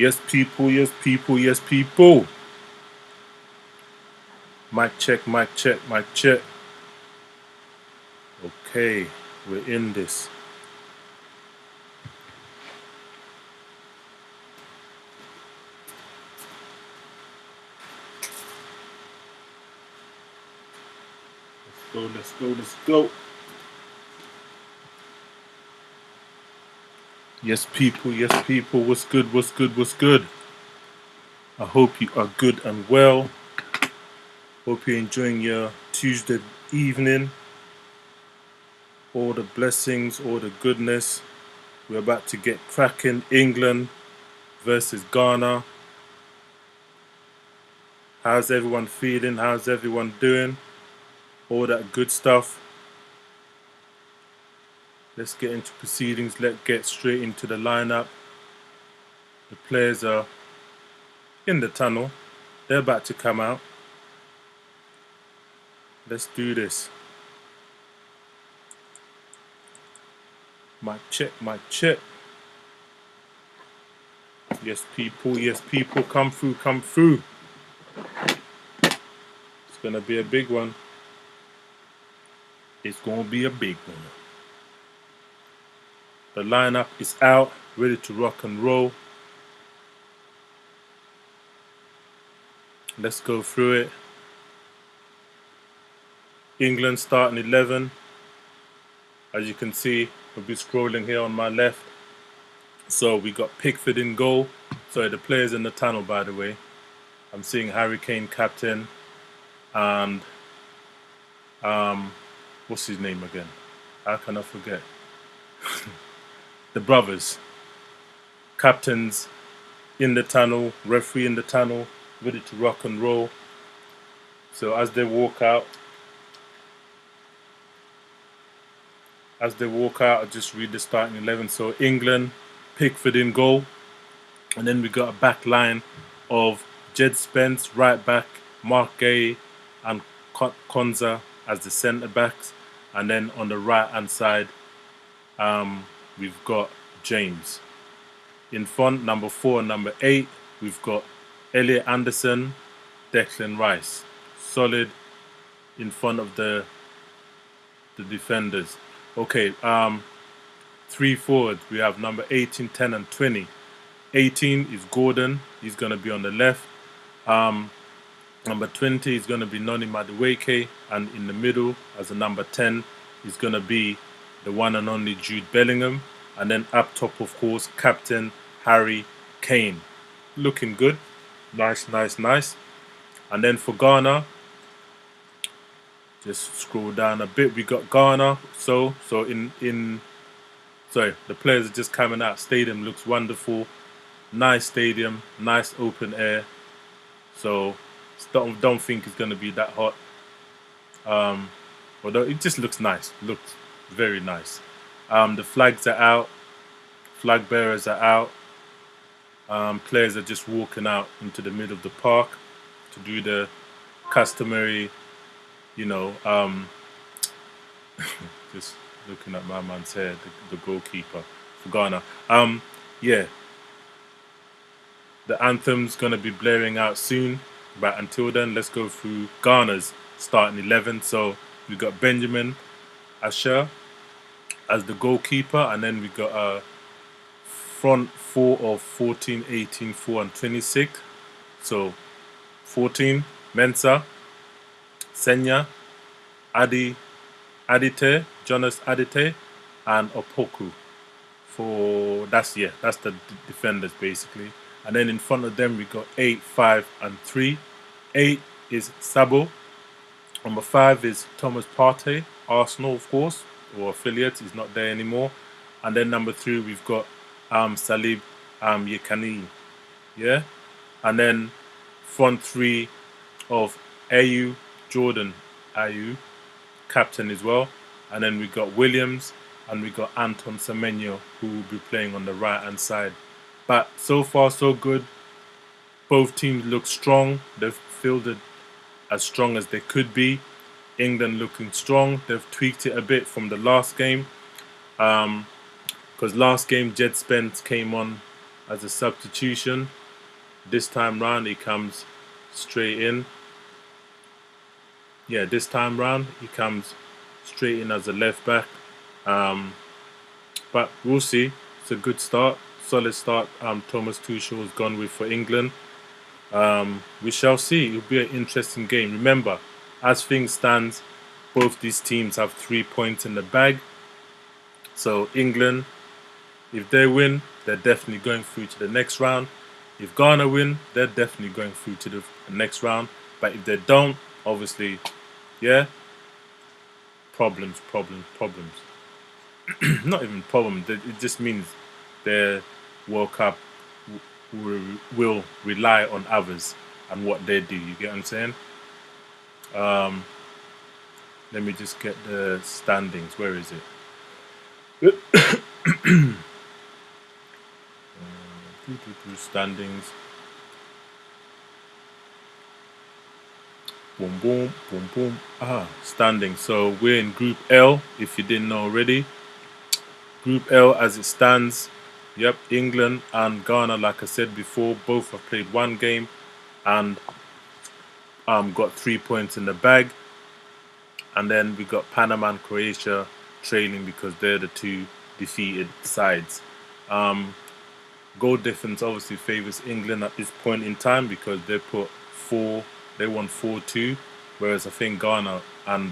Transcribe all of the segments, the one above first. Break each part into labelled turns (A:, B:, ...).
A: Yes, people, yes, people, yes, people. Mic check, mic check, mic check. Okay, we're in this. Let's go, let's go, let's go. Yes, people, yes, people. What's good, what's good, what's good? I hope you are good and well. Hope you're enjoying your Tuesday evening. All the blessings, all the goodness. We're about to get cracking. England versus Ghana. How's everyone feeling? How's everyone doing? All that good stuff. Let's get into proceedings. Let's get straight into the lineup. The players are in the tunnel. They're about to come out. Let's do this. Mic check, mic check. Yes, people, come through, come through. It's going to be a big one. It's going to be a big one. The lineup is out, ready to rock and roll. Let's go through it. England starting 11. As you can see, we'll be scrolling here on my left. So we got Pickford in goal. Sorry, the players in the tunnel, by the way. I'm seeing Harry Kane captain, and what's his name again? How can I forget? The brothers, captains in the tunnel, referee in the tunnel, ready to rock and roll. So as they walk out, I just read the starting 11. So England, Pickford in goal, and then we got a back line of Jed Spence, right back, Mark Gay, and Konza as the centre backs, and then on the right hand side, we've got James. In front, number 4 and number 8, we've got Elliot Anderson, Declan Rice. Solid in front of the defenders. Okay, 3 forwards. We have number 18, 10, and 20. 18 is Gordon. He's going to be on the left. Number 20 is going to be Noni Madueke. And in the middle, as a number 10, is going to be the one and only Jude Bellingham. And then up top, of course, Captain Harry Kane. Looking good. Nice, nice, nice. And then for Ghana, just scroll down a bit. We got Ghana. So sorry, the players are just coming out. Stadium looks wonderful. Nice stadium, nice open air. So don't think it's gonna be that hot. Although it just looks nice. Looks very nice. The flags are out. Flag bearers are out. Players are just walking out into the middle of the park to do the customary, just looking at my man's hair, the goalkeeper for Ghana. Yeah, the anthem's gonna be blaring out soon, but until then, let's go through Ghana's starting 11. So we got Benjamin Asher as the goalkeeper, and then we got a front 4 of 14, 18, 4, and 26. So 14, Mensah, Senya, Adite, Jonas Adite, and Opoku. That's the defenders basically. And then in front of them we got 8, 5, and 3. 8 is Sabo. Number 5 is Thomas Partey, Arsenal of course, or affiliate. He's not there anymore. And then number 3 we've got Salib Yekani. Yeah. And then front 3 of Ayew, Jordan Ayew, captain as well. And then we got Williams and we got Anton Semenyo, who will be playing on the right hand side. But so far so good. Both teams look strong. They've fielded as strong as they could be. England looking strong. They've tweaked it a bit from the last game. Because last game Jed Spence came on as a substitution. This time round, he comes straight in. Yeah, this time round, he comes straight in as a left back. But we'll see. It's a good start, solid start. Thomas Tuchel has gone with for England. We shall see. It'll be an interesting game. Remember, as things stands, both these teams have 3 points in the bag. So England, if they win, they're definitely going through to the next round. If Ghana win, they're definitely going through to the next round. But if they don't, obviously, yeah, problems. Not even problems. It just means their World Cup will rely on others and what they do. You get what I'm saying? Let me just get the standings. Where is it? Standings. Boom, boom, boom, boom. Standings. So we're in Group L, if you didn't know already. Group L as it stands. Yep, England and Ghana, like I said before, both have played one game and got 3 points in the bag. And then we got Panama and Croatia trailing because they're the two defeated sides. Goal difference obviously favours England at this point in time because they won 4-2, whereas I think Ghana and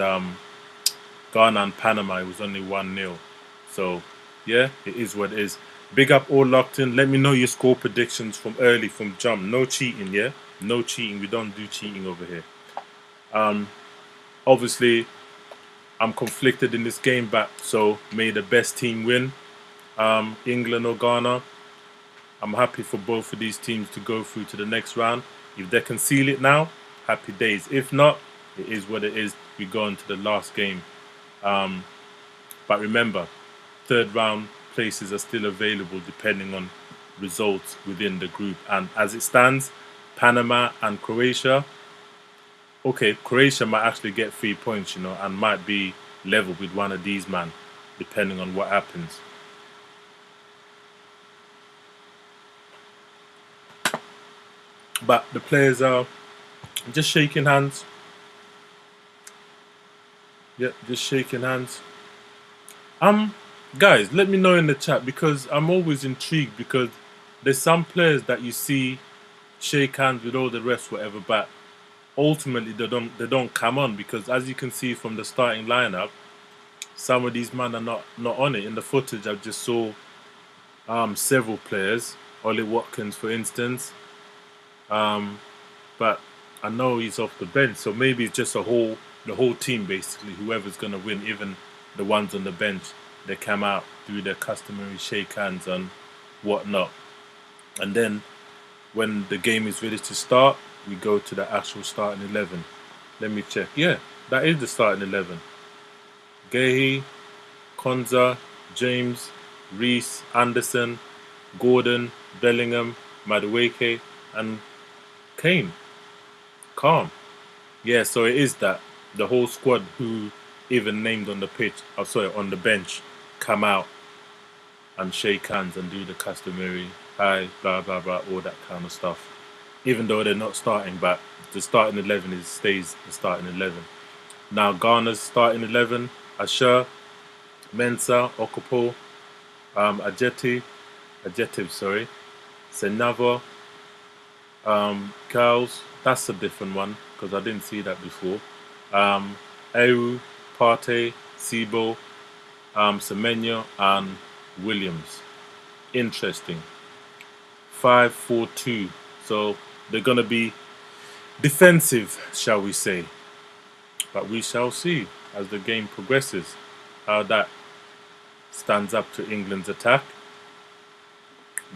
A: Panama, it was only 1-0. So yeah, it is what it is. Big up all locked in. Let me know your score predictions from early, from jump. No cheating, yeah? No cheating. We don't do cheating over here. Obviously, I'm conflicted in this game back, so may the best team win. England or Ghana. I'm happy for both of these teams to go through to the next round. If they can seal it now, happy days. If not, it is what it is. We go into the last game. But remember, third round places are still available depending on results within the group. And as it stands, Panama and Croatia. Okay, Croatia might actually get 3 points, you know, and might be level with one of these man, depending on what happens. But the players are just shaking hands. Yep, just shaking hands. Guys, let me know in the chat because I'm always intrigued because there's some players that you see shake hands with all the rest, whatever, but ultimately they don't come on because as you can see from the starting lineup, some of these men are not on it. In the footage, I just saw several players, Ollie Watkins, for instance. But I know he's off the bench, so maybe it's just the whole team basically. Whoever's gonna win, even the ones on the bench, they come out, do their customary shake hands and whatnot, and then when the game is ready to start, we go to the actual starting 11. Let me check. Yeah, that is the starting 11. Gehi, Konza, James, Reese, Anderson, Gordon, Bellingham, Madueke, and Kane. Calm. Yeah, so it is that. The whole squad who even named on the pitch, on the bench, come out and shake hands and do the customary hi, blah, blah, blah, all that kind of stuff. Even though they're not starting, but the starting 11 stays the starting 11. Now Ghana's starting 11, Asher, Mensah, Okapo, Adjective, Senava, Cowles, that's a different one because I didn't see that before. Eru, Partey, Sibo, Semenyo, and Williams. Interesting. 5-4-2. So they're going to be defensive, shall we say. But we shall see as the game progresses how that stands up to England's attack.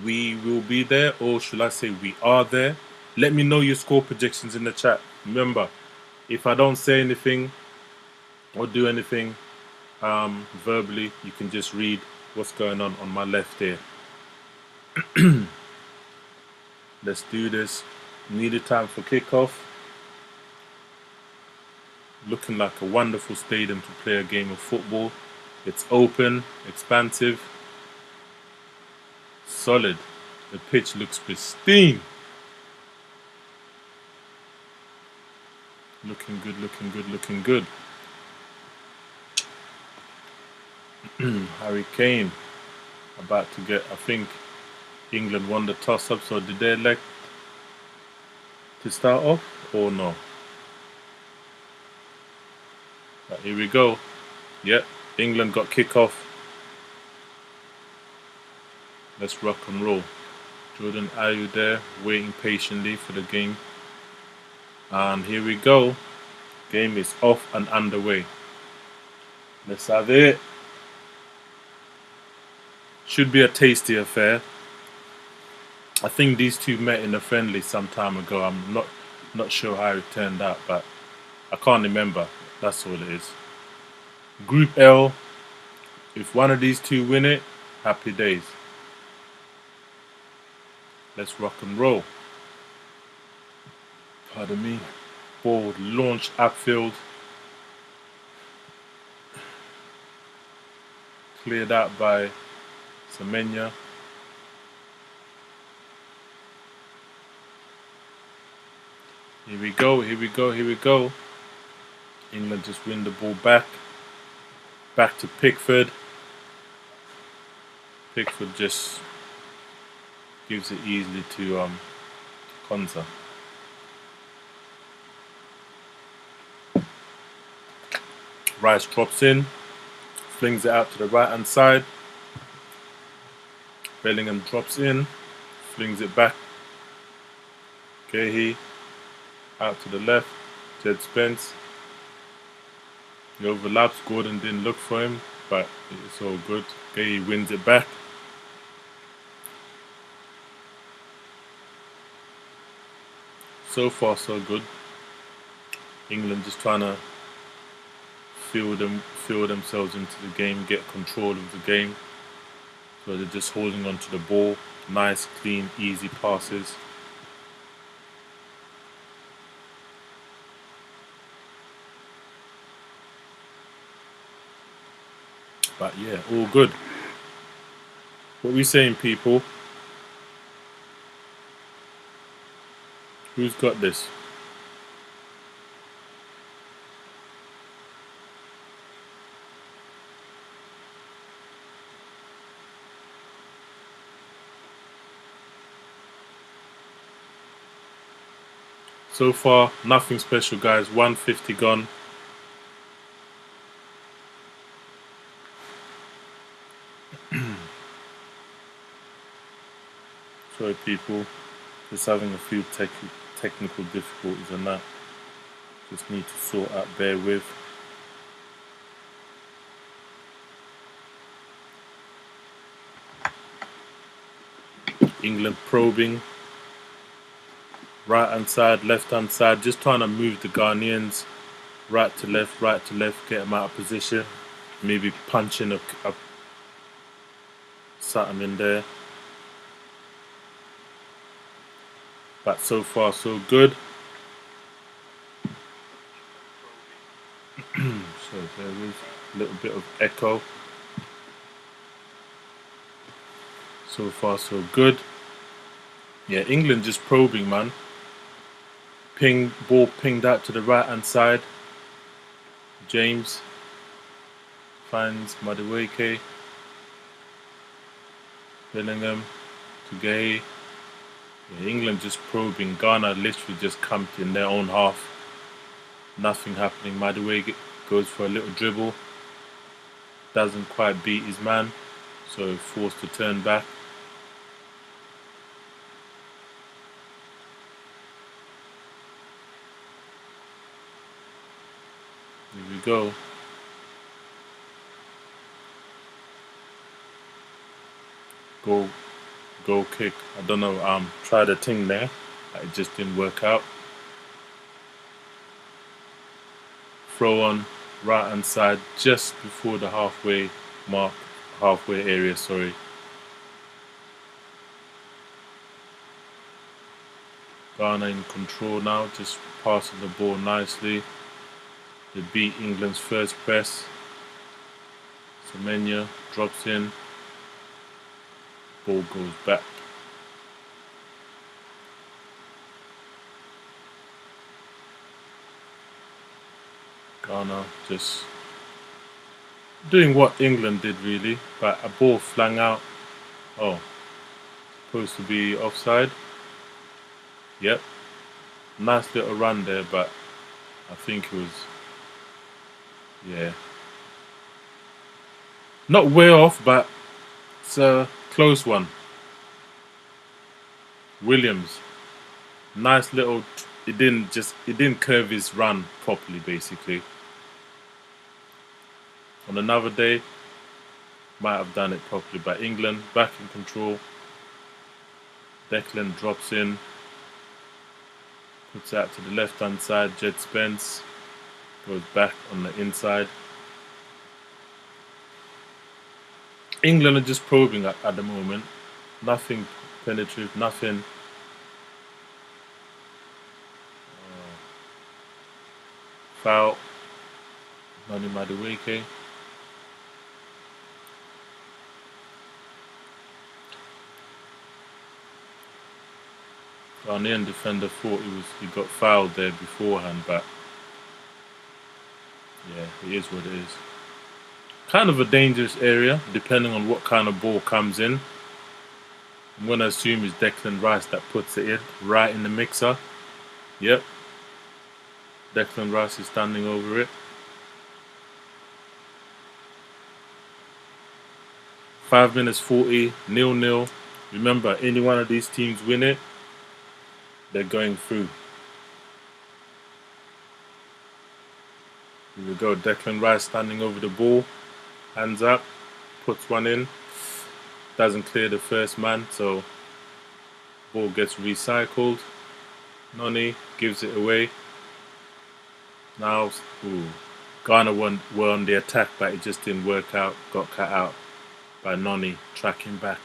A: We will be there, or should I say we are there. Let me know your score predictions in the chat. Remember, if I don't say anything or do anything verbally, you can just read what's going on my left here. Let's do this. Needed time for kickoff. Looking like a wonderful stadium to play a game of football. It's open, expansive, solid. The pitch looks pristine. Looking good, looking good, looking good. Harry Kane about to get, I think England won the toss up, so did they elect to start off or no? But here we go. Yep, England got kick off. Let's rock and roll. Jordan Ayew there, waiting patiently for the game. And here we go. Game is off and underway. Let's have it. Should be a tasty affair. I think these two met in a friendly some time ago. I'm not sure how it turned out, but I can't remember. That's all it is. Group L. If one of these two win it, happy days. Let's rock and roll. Pardon me. Ball launched upfield. Cleared out by Semenya. Here we go, here we go, here we go. England just win the ball back. Back to Pickford. Pickford just gives it easily to Konsa. Rice drops in, flings it out to the right hand side. Bellingham drops in, flings it back. Guéhi out to the left. Jed Spence. He overlaps. Gordon didn't look for him, but it's all good. Guéhi wins it back. So far, so good. England just trying to feel themselves into the game, get control of the game. So they're just holding on to the ball. Nice, clean, easy passes. But yeah, all good. What we saying, people? Who's got this? So far, nothing special, guys. 150 gone. Sorry, people. Just having a few technical difficulties and that. Just need to sort out. Bear with. England probing. Right hand side, left hand side, just trying to move the Ghanaians right to left, get them out of position. Maybe punching a something in there. But so far, so good. So there is a little bit of echo. So far, so good. Yeah, England just probing, man. Ball pinged out to the right hand side. James finds Madueke. Bellingham to Guéhi. Yeah, England just probing. Ghana literally just camped in their own half. Nothing happening. Madueke goes for a little dribble. Doesn't quite beat his man, so forced to turn back. Here we go. Goal kick. I don't know. Tried a thing there. It just didn't work out. Throw on right hand side, just before the halfway mark, halfway area. Sorry. Ghana in control now, just passing the ball nicely. They beat England's first press. Semenya drops in. Ball goes back. Ghana just doing what England did really, but a ball flung out. Oh, supposed to be offside. Yep, nice little run there, but I think it was, yeah, not way off, but it's a close one. Williams, nice little. It didn't curve his run properly, basically. On another day, might have done it properly, but England back in control. Declan drops in, puts out to the left hand side. Jed Spence goes back on the inside. England are just probing at the moment. Nothing penetrative, nothing. Foul. Nani Madueke. Ghanaian defender thought he got fouled there beforehand, but yeah, it is what it is. Kind of a dangerous area, depending on what kind of ball comes in. I'm going to assume it's Declan Rice that puts it in, right in the mixer. Yep. Declan Rice is standing over it. 5 minutes 40, 0-0. Remember, any one of these teams win it, they're going through. Here we go, Declan Rice standing over the ball. Hands up, puts one in. Doesn't clear the first man, so ball gets recycled. Noni gives it away. Now, Ghana were on the attack, but it just didn't work out. Got cut out by Noni tracking back.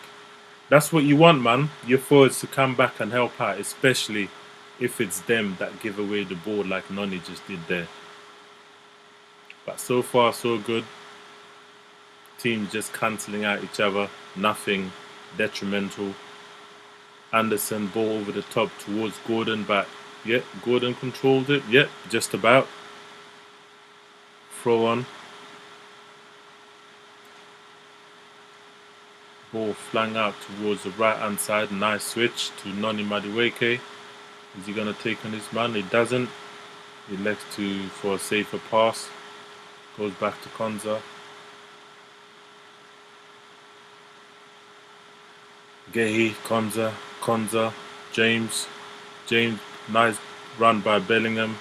A: That's what you want, man. Your forwards to come back and help out, especially if it's them that give away the ball like Noni just did there. But so far, so good. Teams just cancelling out each other. Nothing detrimental. Anderson ball over the top towards Gordon, but yeah, Gordon controlled it. Yeah, just about. Throw on. Ball flung out towards the right hand side. Nice switch to Noni Madueke. Is he going to take on his man? He doesn't. He elects for a safer pass. Goes back to Konza. Gehi, Konza, James, nice run by Bellingham.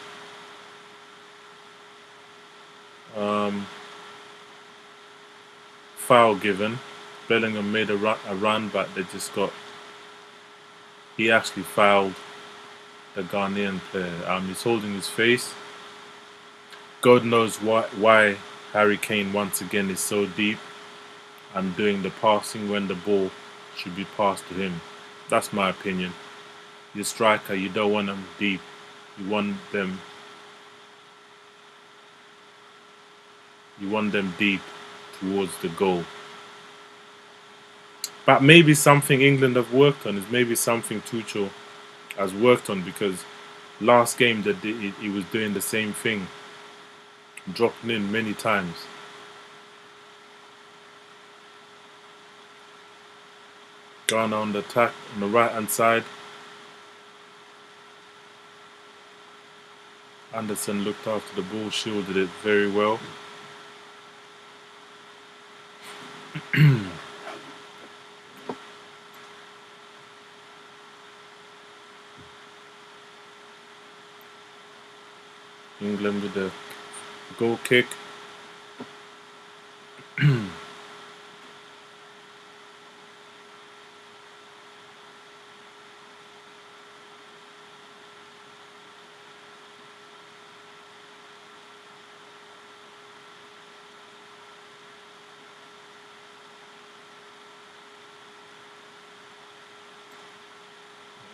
A: Foul given. Bellingham made a run, but they just got. He actually fouled the Ghanaian player. He's holding his face. God knows why Harry Kane once again is so deep and doing the passing when the ball should be passed to him. That's my opinion. Your striker, you don't want them deep. You want them deep towards the goal. But maybe something England have worked on is maybe something Tuchel has worked on, because last game that he was doing the same thing, dropping in many times. Ghana on the attack on the right hand side. Anderson looked after the ball, shielded it very well. England with the goal kick.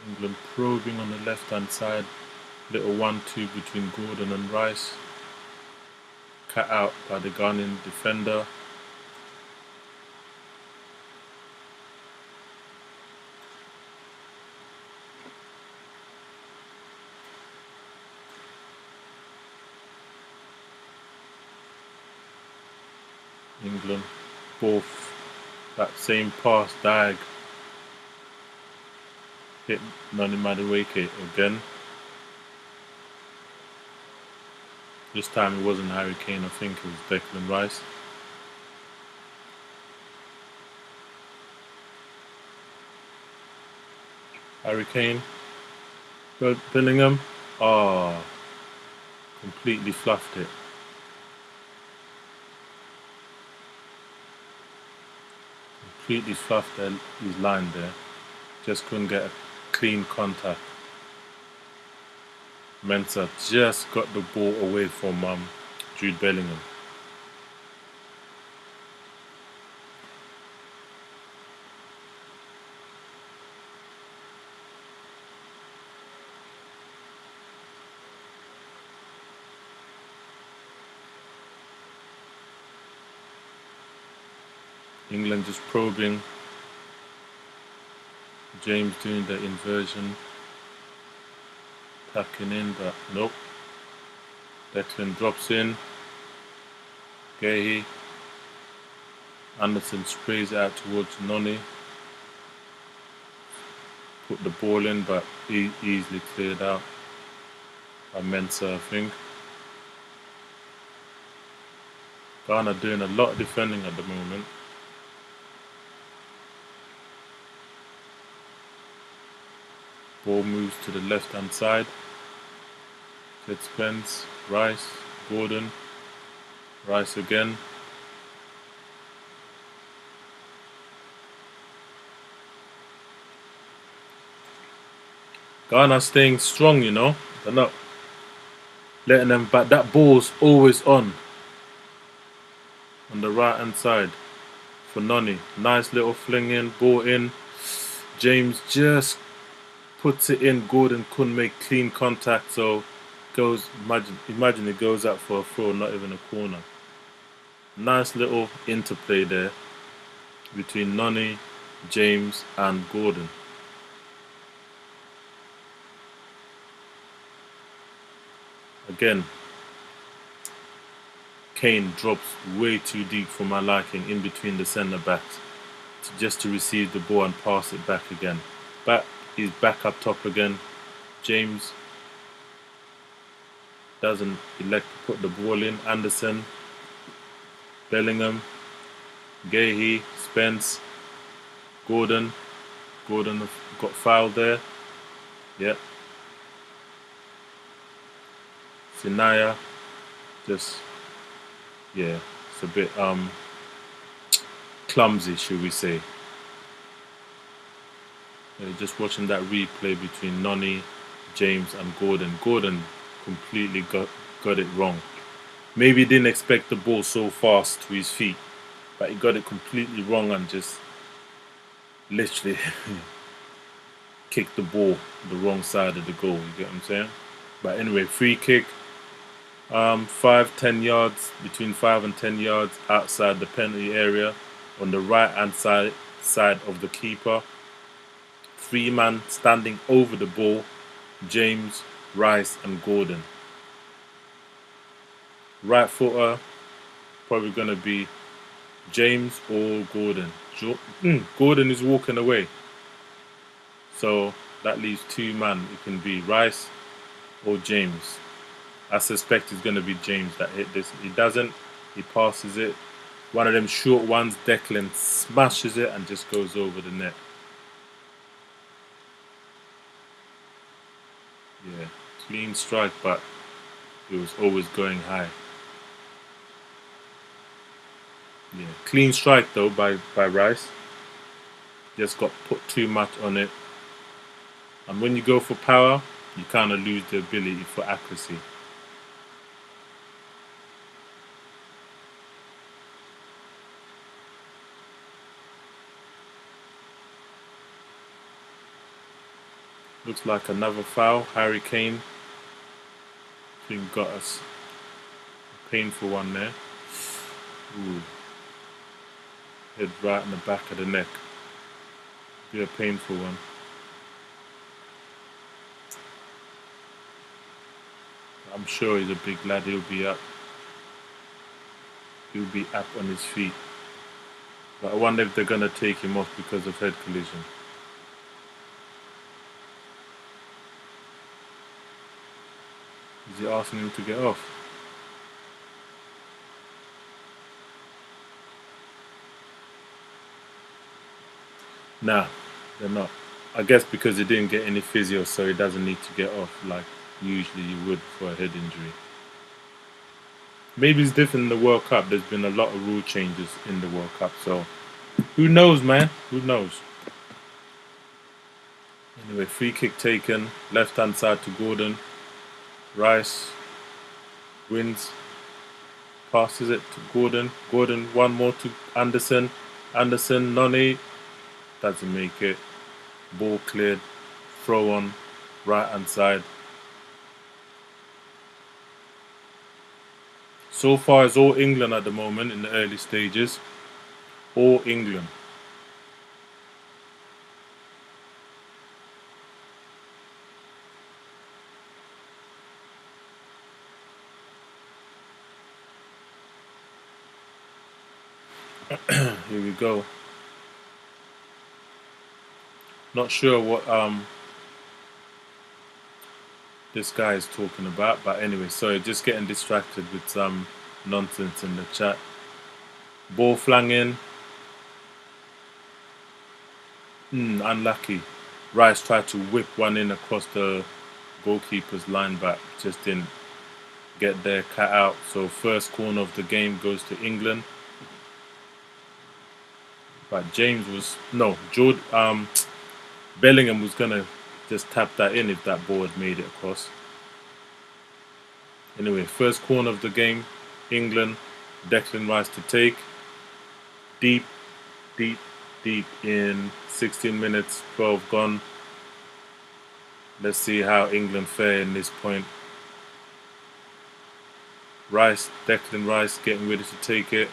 A: England probing on the left hand side. Little 1-2 between Gordon and Rice. Cut out by the Ghanaian defender. England. Both that same pass, Diag hit Noni Madueke again. This time it wasn't Harry Kane, I think it was Declan Rice. Harry Kane. Bellingham. Oh, completely fluffed it. Completely fluffed his line there. Just couldn't get a clean contact. Mensah just got the ball away from Jude Bellingham. England just probing. James doing the inversion. Tucking in, but nope. Declan drops in. Guéhi. Anderson sprays it out towards Noni. Put the ball in, but easily cleared out by Mensah, I think. Ghana doing a lot of defending at the moment. Ball moves to the left-hand side. Ted Spence, Rice, Gordon, Rice again. Ghana staying strong, you know. They're not letting them back. That ball's always on the right-hand side for Noni. Nice little fling in, ball in. James just puts it in. Gordon couldn't make clean contact, so goes. Imagine it goes out for a throw, not even a corner. Nice little interplay there between Noni, James, and Gordon. Again, Kane drops way too deep for my liking in between the centre backs, just to receive the ball and pass it back again. He's back up top again. James doesn't elect to put the ball in. Anderson, Bellingham, Guéhi, Spence, Gordon. Gordon got fouled there. Yep. Sinaya, just, yeah, it's a bit clumsy, should we say. Just watching that replay between Noni, James and Gordon. Gordon completely got it wrong. Maybe he didn't expect the ball so fast to his feet, but he got it completely wrong and just literally kicked the ball the wrong side of the goal, you get what I'm saying? But anyway, free kick, 5-10 yards, between 5 and 10 yards outside the penalty area on the right-hand side of the keeper. 3 men standing over the ball, James, Rice and Gordon. Right footer, probably going to be James or Gordon. Gordon is walking away. So that leaves 2 men. It can be Rice or James. I suspect it's going to be James that hit this. He doesn't. He passes it. One of them short ones, Declan smashes it and just goes over the net. Yeah, clean strike, but it was always going high. Yeah, clean strike though by Rice. Just got put too much on it. And when you go for power, you kind of lose the ability for accuracy. Looks like another foul. Harry Kane, I think, got us a painful one there. Ooh. Hit right in the back of the neck. Be a painful one. I'm sure he's a big lad. He'll be up. he'll be up on his feet. But I wonder if they're gonna take him off because of head collision. Is he asking him to get off? Nah, they're not. I guess because he didn't get any physio, so he doesn't need to get off like usually you would for a head injury. Maybe it's different in the World Cup. There's been a lot of rule changes in the World Cup, so who knows, man? Who knows? Anyway, free kick taken, left hand side to Gordon. Rice wins, passes it to Gordon. Gordon, one more to Anderson. Anderson, Noni, doesn't make it. Ball cleared, throw on, right hand side. So far, it's all England at the moment in the early stages. All England. Here we go. Not sure what this guy is talking about, but anyway, sorry, just getting distracted with some nonsense in the chat. Ball flung in. Unlucky. Rice tried to whip one in across the goalkeeper's line, but just didn't get their cut out. So first corner of the game goes to England. But Bellingham was gonna just tap that in if that ball had made it across. Anyway, first corner of the game, England, Declan Rice to take. Deep, deep, deep in 16 minutes, 12 gone. Let's see how England fare in this point. Rice, Declan Rice getting ready to take it.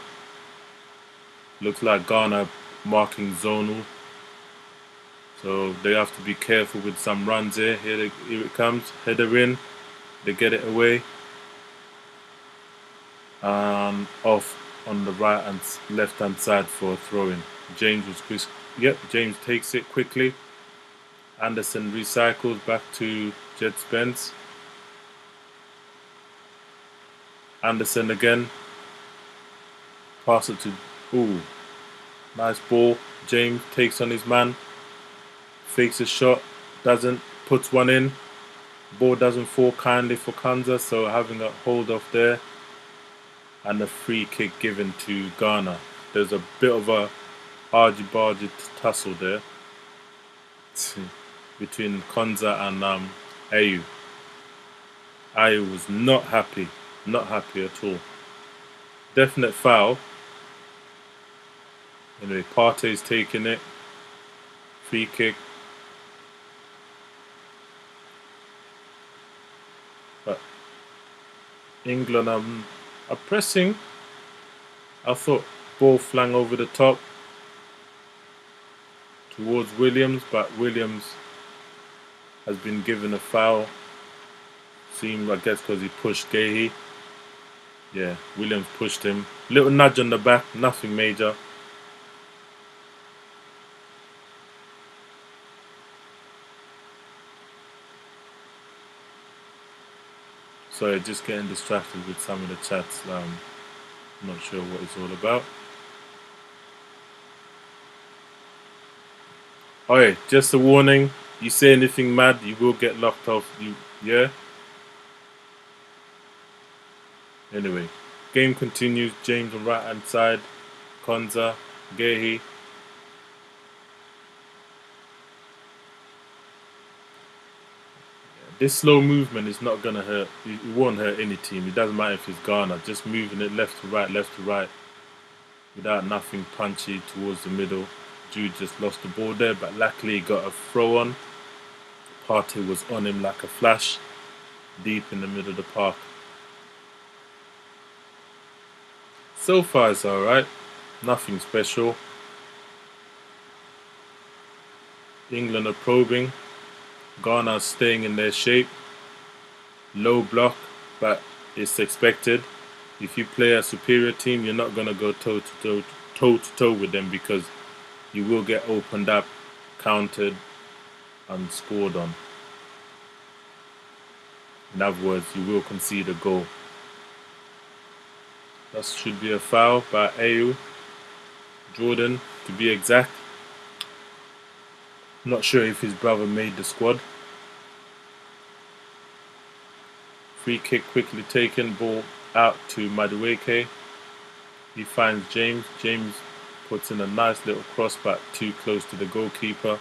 A: Looks like Ghana marking zonal. So they have to be careful with some runs here. Here it comes. Header in. They get it away. And off on the right and left hand side for a throw-in. James was quick. Yep, James takes it quickly. Anderson recycles back to Jed Spence. Anderson again. Pass it to... Ooh. Nice ball. James takes on his man. Fakes a shot. Doesn't. Puts one in. Ball doesn't fall kindly for Kanza, so having a hold off there. And a free kick given to Ghana. There's a bit of a argy-bargy tussle there between Konza and Ayew. Ayew was not happy at all. Definite foul. Anyway, Partey's taking it. Free kick. But England are pressing. I thought ball flung over the top towards Williams, but Williams has been given a foul. Seemed, I guess, because he pushed Gahey. Yeah, Williams pushed him. Little nudge on the back, nothing major. Sorry, just getting distracted with some of the chats. I'm not sure what it's all about. Alright, just a warning. You say anything mad, you will get locked off. Yeah? Anyway, game continues. James on right hand side. Konza, Gahey. This slow movement is not going to hurt. It won't hurt any team. It doesn't matter if it's Ghana. Just moving it left to right, without nothing punchy towards the middle. Jude just lost the ball there, but luckily he got a throw on. Partey was on him like a flash, deep in the middle of the park. So far it's alright. Nothing special. England are probing. Ghana staying in their shape. Low block, but it's expected. If you play a superior team, you're not gonna go toe to toe with them, because you will get opened up, countered, and scored on. In other words, you will concede a goal. That should be a foul by Ayew Jordan, to be exact. Not sure if his brother made the squad. Free kick quickly taken, ball out to Madueke. He finds James. James puts in a nice little cross, but too close to the goalkeeper.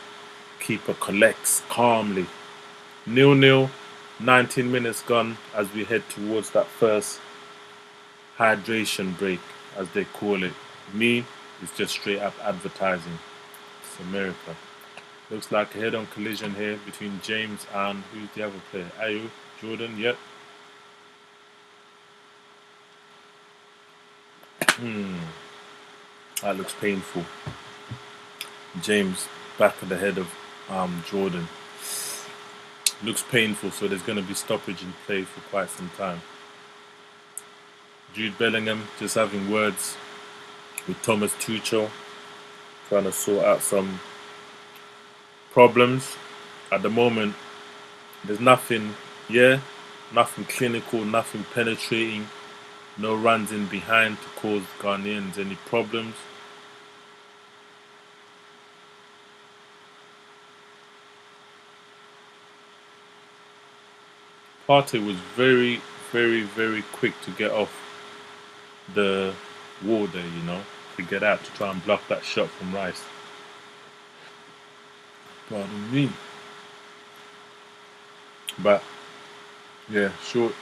A: Keeper collects calmly. 0-0, 19 minutes gone as we head towards that first hydration break, as they call it. Me, it's just straight up advertising. It's America. Looks like a head-on collision here between James and who's the other player? Ayew Jordan, yep. That looks painful. James back of the head of Jordan. Looks painful, so there's going to be stoppage in play for quite some time. Jude Bellingham just having words with Thomas Tuchel, trying to sort out some problems. At the moment, there's nothing clinical, nothing penetrating, no runs in behind to cause Ghanaians any problems. Partey was very, very, very quick to get off the wall there, to get out to try and block that shot from Rice. Pardon me. But, yeah, short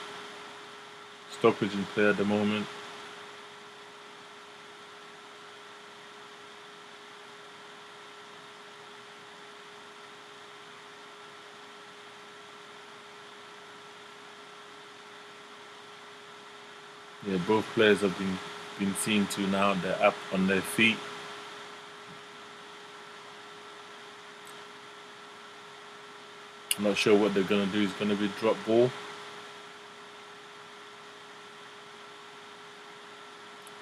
A: stoppage in play at the moment. Yeah, both players have been seen to now. They're up on their feet. I'm not sure what they're going to do. It's going to be drop ball.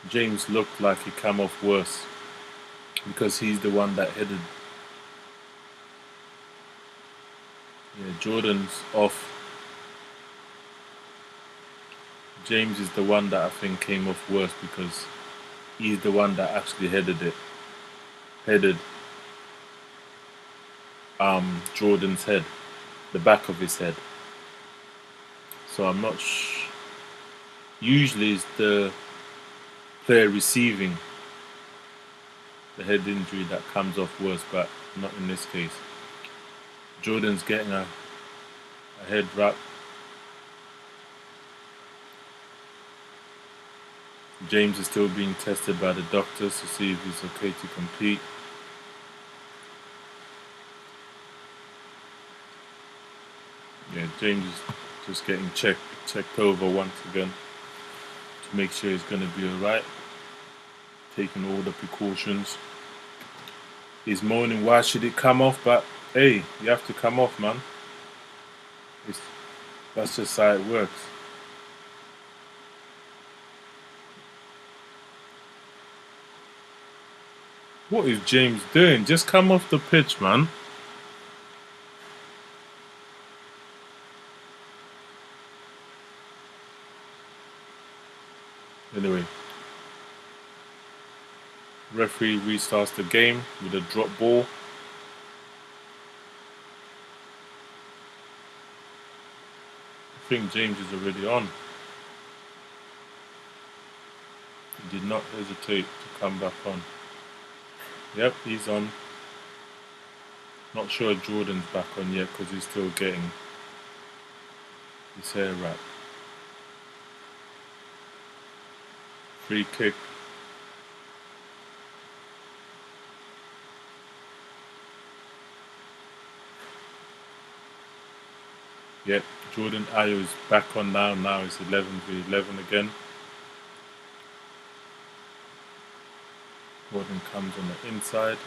A: James looked like he came off worse because he's the one that headed. Yeah, Jordan's off. James is the one that I think came off worse because he's the one that actually headed it. Headed Jordan's head, the back of his head. So I'm not usually it's the player receiving the head injury that comes off worse, but not in this case. Jordan's getting a head wrap. James is still being tested by the doctors to see if he's okay to compete. Yeah, James is just getting checked over once again to make sure he's going to be alright. Taking all the precautions. He's moaning, why should it come off? But hey, you have to come off, man. That's just how it works. What is James doing? Just come off the pitch, man. Anyway, referee restarts the game with a drop ball. I think James is already on. He did not hesitate to come back on. Yep, he's on. Not sure Jordan's back on yet because he's still getting his hair wrapped. Free kick. Yep, Jordan Ayew is back on now. Now it's 11v11 again. Gordon comes on the inside.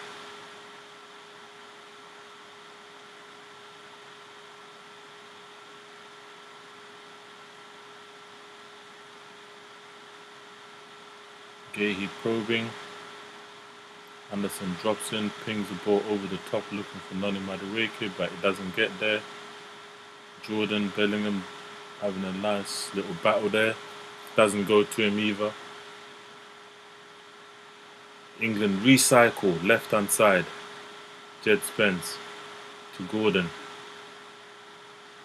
A: Gahey probing. Anderson drops in, pings the ball over the top looking for Noni Madueke, but it doesn't get there. Jordan Bellingham having a nice little battle there. Doesn't go to him either. England recycle left hand side. Jed Spence to Gordon.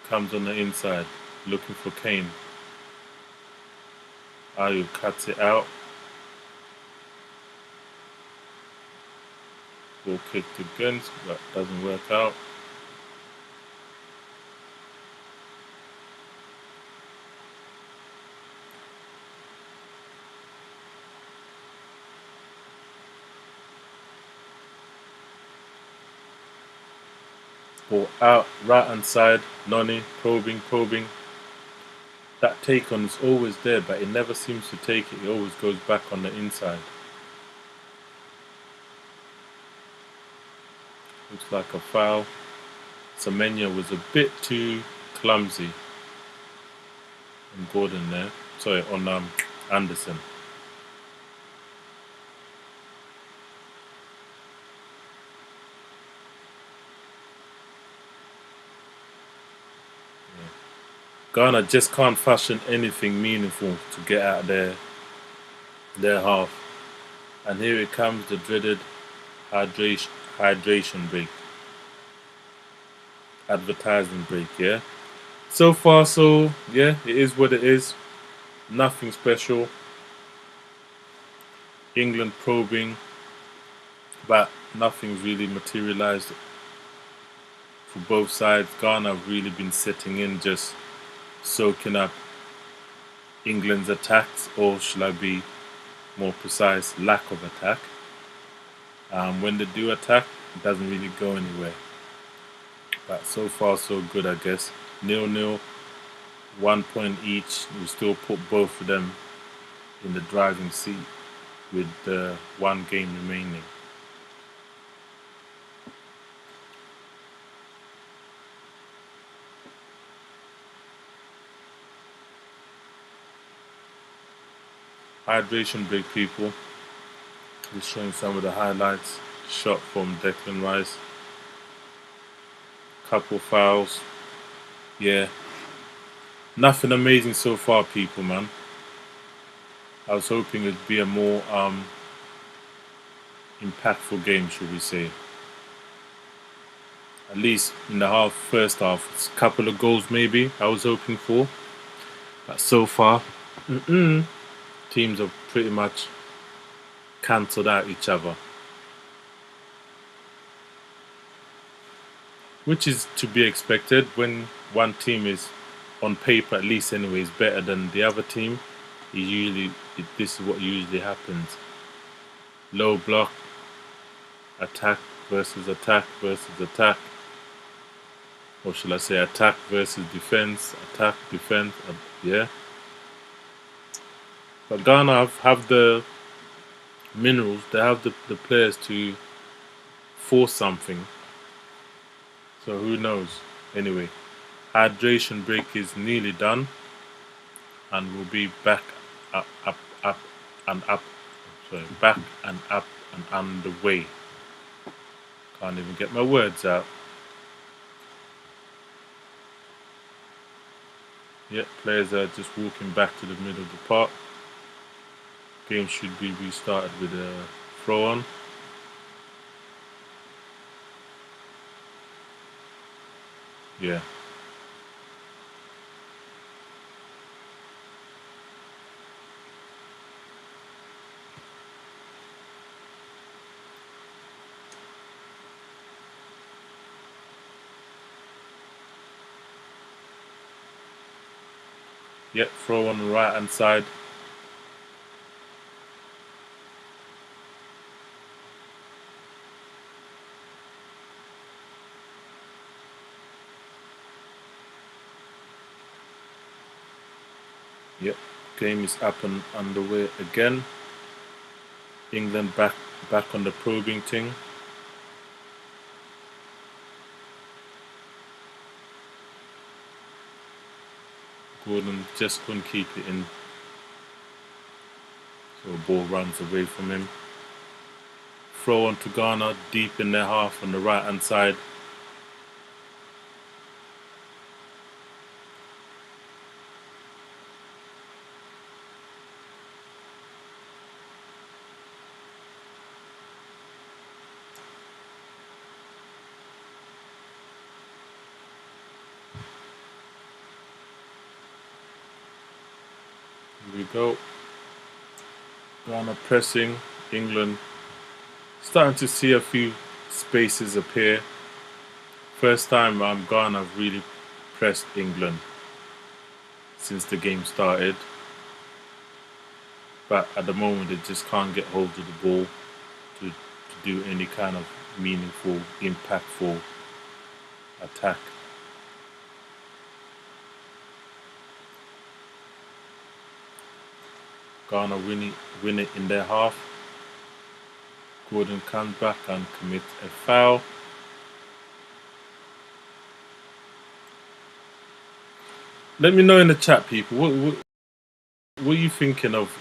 A: Comes on the inside looking for Kane. Ayew cuts it out. Ball kicked against, but doesn't work out. Ball out, right hand side. Noni probing. That take on is always there, but it never seems to take it. It always goes back on the inside. Looks like a foul. Semenya was a bit too clumsy on Gordon there. Sorry, on Anderson. Ghana just can't fashion anything meaningful to get out of their half. And here it comes, the dreaded hydration break. Advertising break, yeah? So far, so, yeah, it is what it is. Nothing special. England probing, but nothing's really materialized for both sides. Ghana have really been sitting in, just soaking up England's attacks, or shall I be more precise, lack of attack. When they do attack, it doesn't really go anywhere. But so far so good, I guess. 0-0, 1 point each. We still put both of them in the driving seat with one game remaining. Hydration break, people. Just showing some of the highlights. Shot from Declan Rice. Couple fouls. Yeah. Nothing amazing so far, people, man. I was hoping it'd be a more impactful game, should we say. At least in the first half. It's a couple of goals maybe I was hoping for. But so far, teams have pretty much cancelled out each other. Which is to be expected when one team is, on paper at least anyways, better than the other team. This is what usually happens. Low block, attack versus attack versus attack. Or shall I say attack versus defense, attack, defense, yeah. But Ghana have the minerals, they have the players to force something. So who knows? Anyway, hydration break is nearly done. And we'll be back up and up. Sorry, back and up and underway. Can't even get my words out. Yep, players are just walking back to the middle of the park. Game should be restarted with a throw on. Yeah. Yep, throw on the right hand side. Yep, game is up and underway again. England back on the probing thing. Gordon just couldn't keep it in. The ball runs away from him. Throw on to Ghana, deep in their half on the right hand side. Here we go. Ghana pressing. England starting to see a few spaces appear. First time Ghana have really pressed England since the game started. But at the moment, they just can't get hold of the ball to do any kind of meaningful, impactful attack. Ghana win it in their half. Gordon comes back and commits a foul. Let me know in the chat, people. What are you thinking of?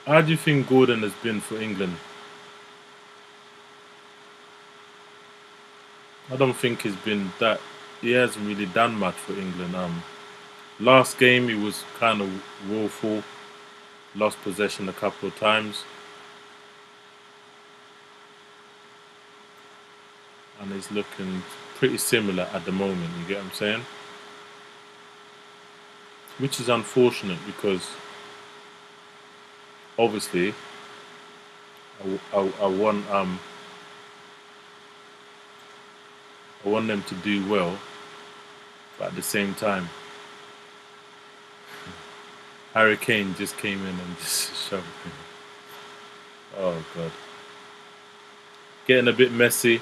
A: How do you think Gordon has been for England? I don't think he's been that. He hasn't really done much for England. Last game he was kind of woeful. Lost possession a couple of times. And he's looking pretty similar at the moment, you get what I'm saying? Which is unfortunate because obviously I want them to do well, but at the same time Harry Kane just came in and just shoved him. Oh god. Getting a bit messy.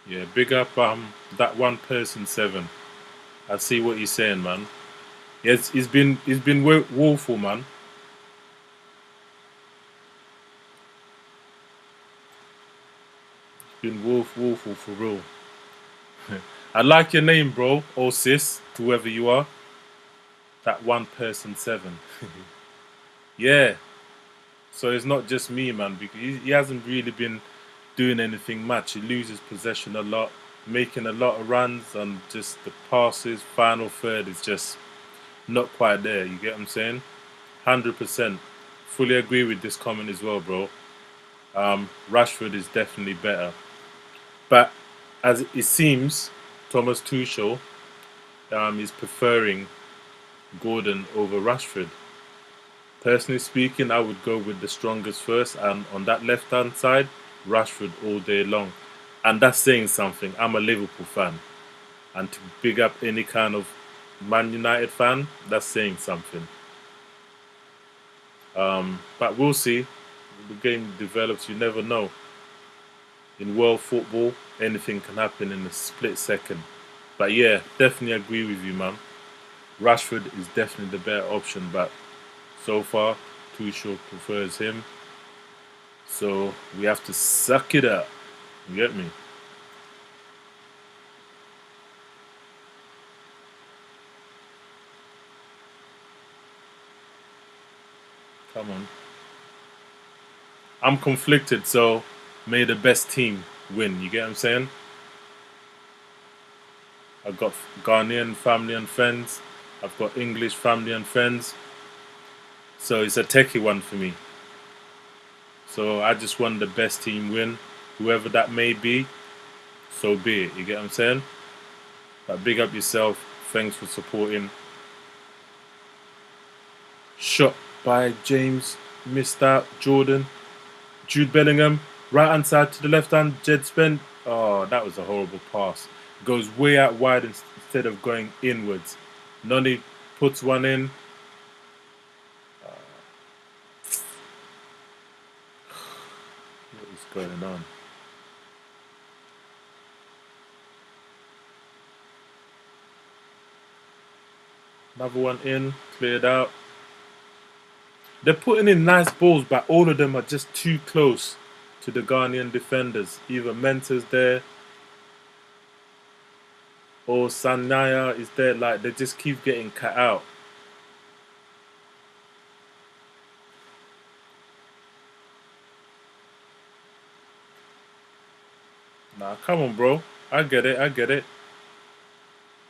A: Yeah, big up that one person 7. I see what you're saying, man. Yes, he's been woeful, man. He's been woeful for real. I like your name, bro, or sis, whoever you are. That one person 7. Yeah. So it's not just me, man, because he hasn't really been doing anything much. He loses possession a lot, making a lot of runs, and just the passes, final third is just not quite there. You get what I'm saying? 100%. Fully agree with this comment as well, bro. Rashford is definitely better. But as it seems, Thomas Tuchel is preferring Gordon over Rashford. Personally speaking, I would go with the strongest first, and on that left-hand side, Rashford all day long. And that's saying something. I'm a Liverpool fan. And to big up any kind of Man United fan, that's saying something. But we'll see. The game develops, you never know. In world football, anything can happen in a split second. But yeah, definitely agree with you, man. Rashford is definitely the better option, but so far, Tuchel prefers him. So we have to suck it up. You get me? Come on. I'm conflicted, so may the best team win. You get what I'm saying? I've got Ghanaian family and friends. I've got English family and friends. So it's a techie one for me. So I just want the best team win. Whoever that may be, so be it. You get what I'm saying? But big up yourself. Thanks for supporting. Shot by James. Missed out. Jordan. Jude Bellingham. Right hand side to the left hand. Jed Spence. Oh, that was a horrible pass. Goes way out wide instead of going inwards. Noni puts one in. What is going on? Another one in. Cleared out. They're putting in nice balls, but all of them are just too close to the Ghanaian defenders. Either Menta's there or Sanyaya is there. Like, they just keep getting cut out. Nah, come on, bro. I get it. I get it.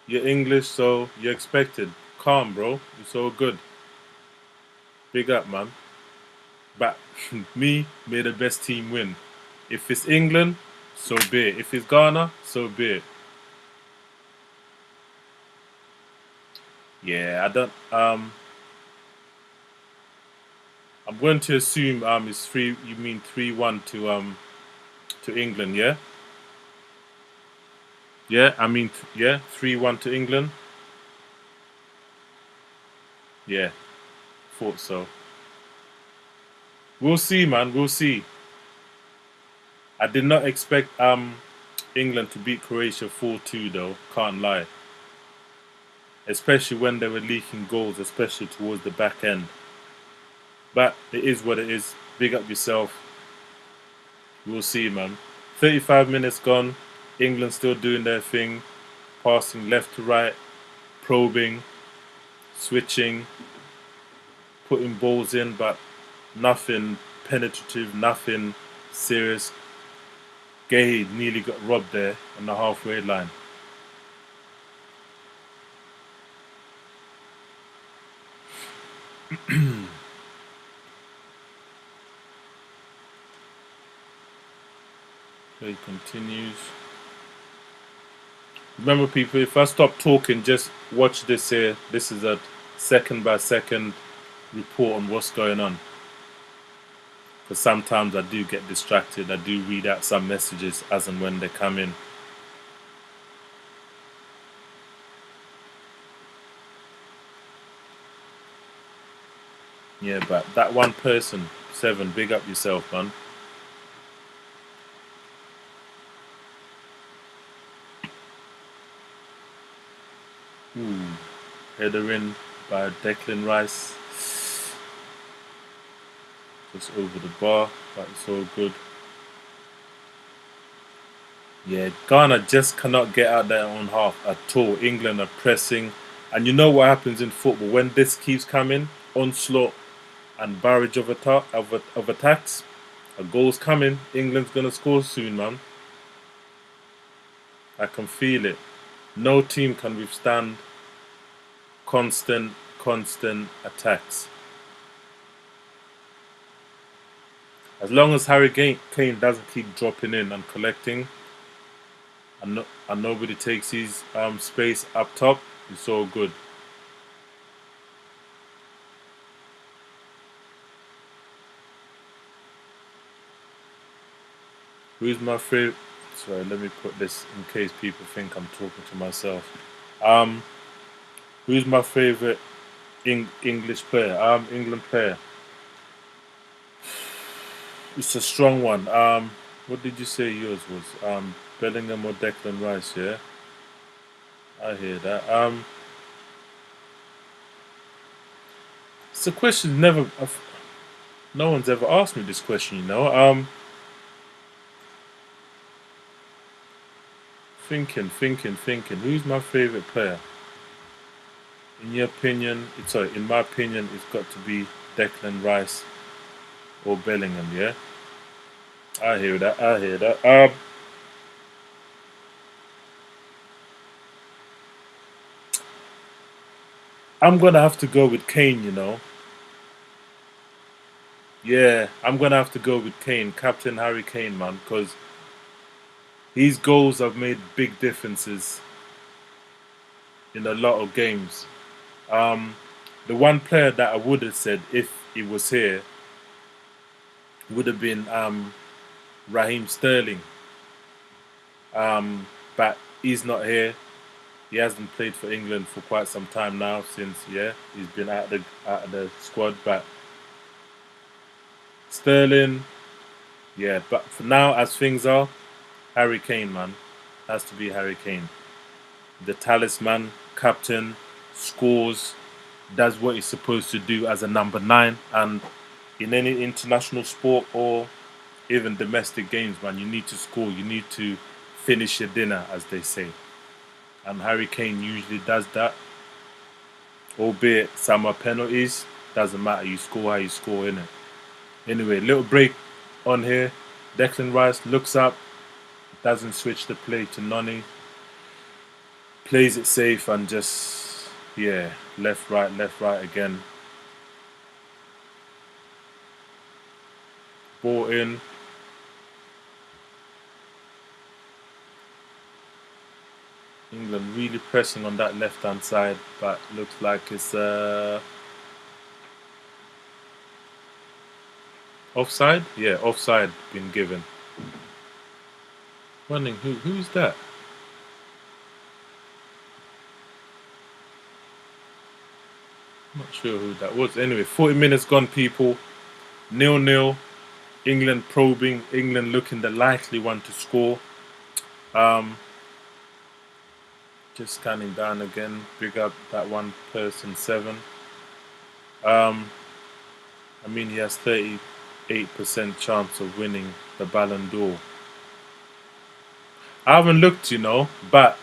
A: You're English, so you're expected. Calm, bro. It's all good. Big up, man. But me, may the best team win. If it's England, so be it. If it's Ghana, so be it. Yeah, I don't. I'm going to assume it's three. You mean 3-1 to England? Yeah. Yeah. I mean yeah, 3-1 to England. Yeah. Thought so. We'll see, man. We'll see. I did not expect England to beat Croatia 4-2 though. Can't lie. Especially when they were leaking goals, especially towards the back end. But it is what it is. Big up yourself. We'll see, man. 35 minutes gone. England still doing their thing. Passing left to right. Probing. Switching. Putting balls in, but nothing penetrative, nothing serious. Gay nearly got robbed there on the halfway line. Play continues. Remember, people, if I stop talking, just watch this here. This is a second by second report on what's going on. Because sometimes I do get distracted. I do read out some messages as and when they come in. Yeah, but that one person, 7, big up yourself, man. Ooh, header in by Declan Rice. Just over the bar, but it's all good. Yeah, Ghana just cannot get out their own half at all. England are pressing. And you know what happens in football when this keeps coming? Onslaught and barrage of attacks. A goal's coming. England's going to score soon, man. I can feel it. No team can withstand constant attacks. As long as Harry Kane doesn't keep dropping in and collecting, and nobody takes his space up top, it's all good. Who's my favorite? Sorry, let me put this in case people think I'm talking to myself. Who's my favorite English player? England player. It's a strong one. What did you say yours was? Bellingham or Declan Rice? Yeah, I hear that. It's a question never. No one's ever asked me this question. You know. Thinking. Who's my favorite player? In your opinion, in my opinion, it's got to be Declan Rice or Bellingham. Yeah, I hear that. I hear that. I'm gonna have to go with Kane. You know. Yeah, I'm gonna have to go with Kane, Captain Harry Kane, man, because his goals have made big differences in a lot of games. The one player that I would have said if he was here would have been Raheem Sterling. But he's not here. He hasn't played for England for quite some time now. Since he's been out of the squad. But Sterling, yeah. But for now, as things are, Harry Kane, man, has to be Harry Kane. The talisman, captain, scores, does what he's supposed to do as a number 9. And in any international sport or even domestic games, man, you need to score. You need to finish your dinner, as they say. And Harry Kane usually does that. Albeit some are penalties. Doesn't matter. You score how you score, innit? Anyway, little break on here. Declan Rice looks up, doesn't switch the play to Noni. Plays it safe and just, yeah, left, right again. Ball in. England really pressing on that left-hand side, but looks like it's offside. Yeah, offside been given. Running, who's that? Not sure who that was. Anyway, 40 minutes gone, people. 0-0. England probing. England looking the likely one to score. Just scanning down again. Big up that one person, 7. I mean, he has 38% chance of winning the Ballon d'Or. I haven't looked, but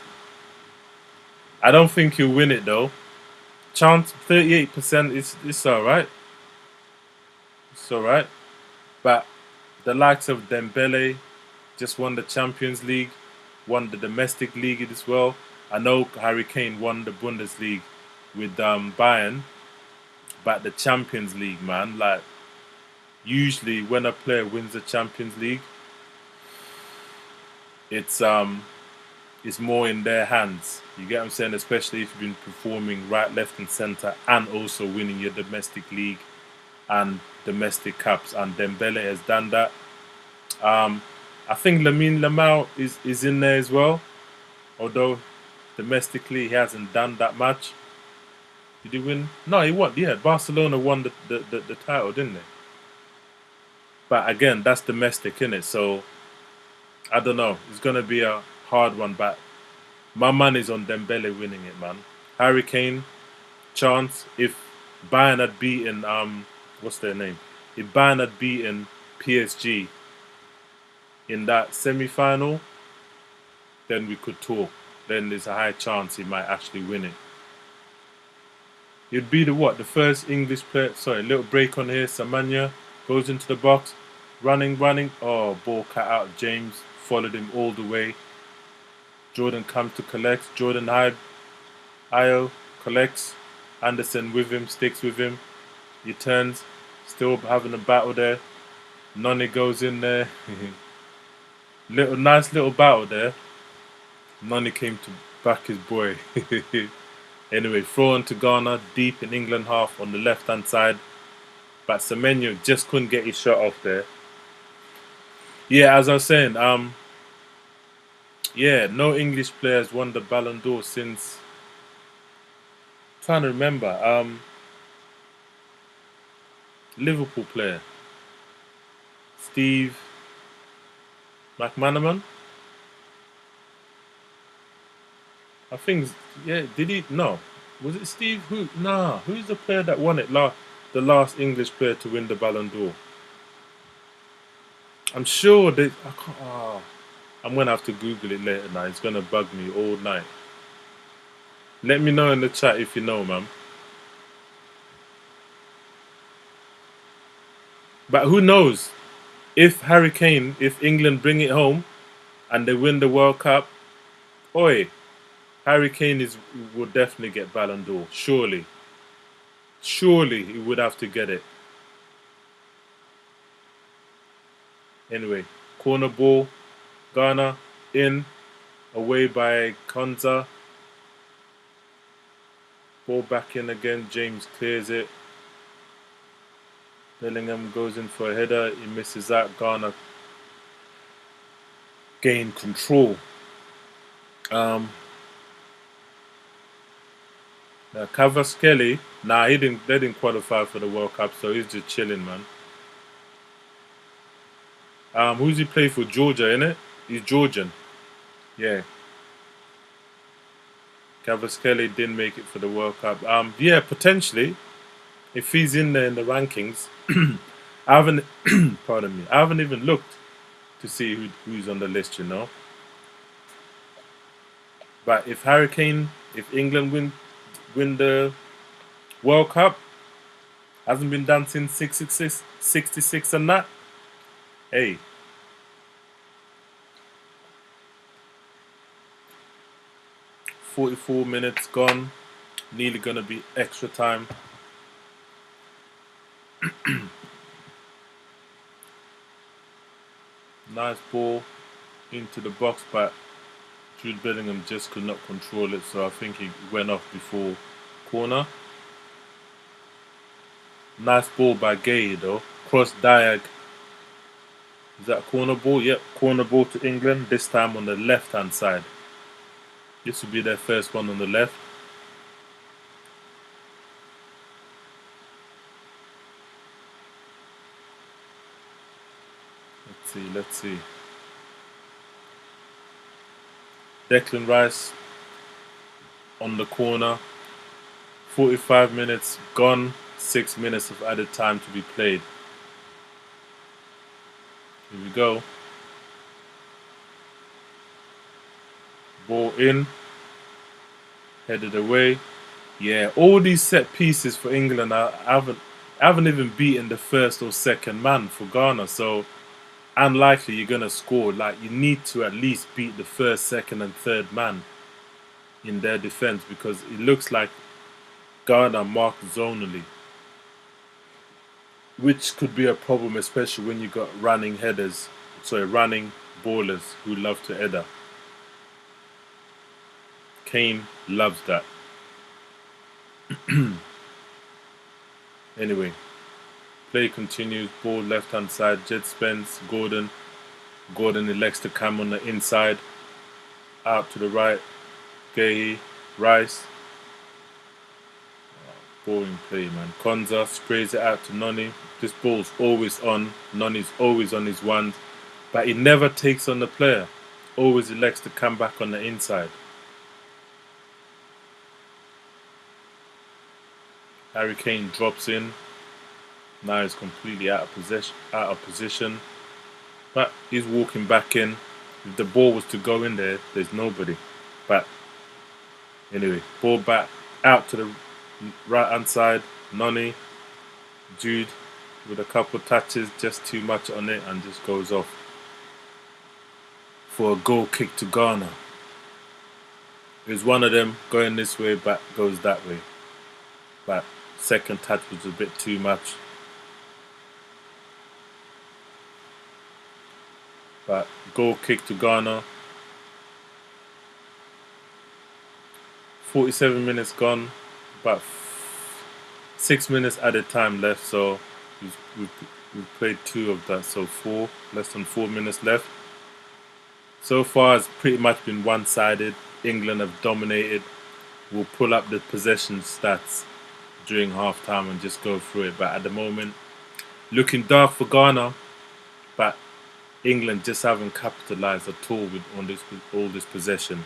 A: I don't think he'll win it though. Chance 38% it's alright. It's alright. But the likes of Dembele just won the Champions League, won the domestic league as well. I know Harry Kane won the Bundesliga with Bayern, but the Champions League, man, like usually when a player wins the Champions League, it's more in their hands. You get what I'm saying? Especially if you've been performing right, left, and centre, and also winning your domestic league and domestic cups. And Dembele has done that. I think Lamine Yamal is in there as well, although domestically he hasn't done that much. Did he win? No, he won. Yeah, Barcelona won the title, didn't they? But again, that's domestic, innit? So I don't know. It's gonna be a hard one, but my money's on Dembele winning it, man. Harry Kane, chance. If Bayern had beaten what's their name? If Bayern had beaten PSG in that semi-final, then we could talk. Then there's a high chance he might actually win it. He'd be the first English player. Sorry, little break on here. Samanya goes into the box, running. Oh, ball cut out. James followed him all the way. Jordan comes to collect. Jordan Ayo collects. Anderson with him, sticks with him. He turns, still having a battle there. Noni goes in there. Nice little battle there. Noni came to back his boy. Anyway, throw on to Ghana, deep in England half on the left-hand side. But Semenyo just couldn't get his shot off there. Yeah, as I was saying, yeah, no English players won the Ballon d'Or since... I'm trying to remember. Liverpool player. Steve McManaman. I think, yeah, did he? No. Was it Steve? Who? Nah. Who's the player that won it? The last English player to win the Ballon d'Or. I'm sure they... I can't... Oh, I'm going to have to Google it later now. It's going to bug me all night. Let me know in the chat if you know, man. But who knows? If Harry Kane, if England bring it home and they win the World Cup, oi, Harry Kane would definitely get Ballon d'Or. Surely. Surely he would have to get it. Anyway, corner ball. Ghana in. Away by Konza. Ball back in again. James clears it. Bellingham goes in for a header. He misses out. Ghana gain control. Kvaratskhelia, nah, they didn't qualify for the World Cup, so he's just chilling, man. Who's he play for? Georgia, innit? He's Georgian. Yeah. Kvaratskhelia didn't make it for the World Cup. Yeah, potentially, if he's in there in the rankings. I haven't, pardon me, I haven't even looked to see who's on the list, you know. But if England win the World Cup, hasn't been done since 66 and that. Hey, 44 minutes gone, nearly gonna be extra time. Nice ball into the box, but Jude Bellingham just could not control it, so I think he went off before corner. Nice ball by Gay though. Cross diag. Is that a corner ball? Yep, corner ball to England, this time on the left hand side. This will be their first one on the left. Let's see. Declan Rice on the corner. 45 minutes gone. 6 minutes of added time to be played. Here we go. Ball in. Headed away. Yeah, all these set pieces for England, I haven't even beaten the first or second man for Ghana, so unlikely you're gonna score. Like, you need to at least beat the first, second, and third man in their defense, because it looks like Ghana marked zonally, which could be a problem, especially when you got running ballers who love to header. Kane loves that. Anyway, play continues. Ball left hand side. Jed Spence, Gordon. Gordon elects to come on the inside. Out to the right. Gay, Rice. Boring play, man. Konza sprays it out to Noni. This ball's always on. Noni's always on his ones, but he never takes on the player. Always elects to come back on the inside. Harry Kane drops in. Now he's completely out of position. But he's walking back in. If the ball was to go in there, there's nobody. But anyway, ball back out to the right hand side. Noni, Jude with a couple touches, just too much on it, and just goes off for a goal kick to Ghana. There's one of them going this way, but goes that way. But second touch was a bit too much. But goal kick to Ghana. 47 minutes gone, about 6 minutes added time left, so we've played 2 of that, so less than 4 minutes left. So far it's pretty much been one-sided. England have dominated. We'll pull up the possession stats during half-time and just go through it, but at the moment looking dark for Ghana, but England just haven't capitalised at all with all this possession.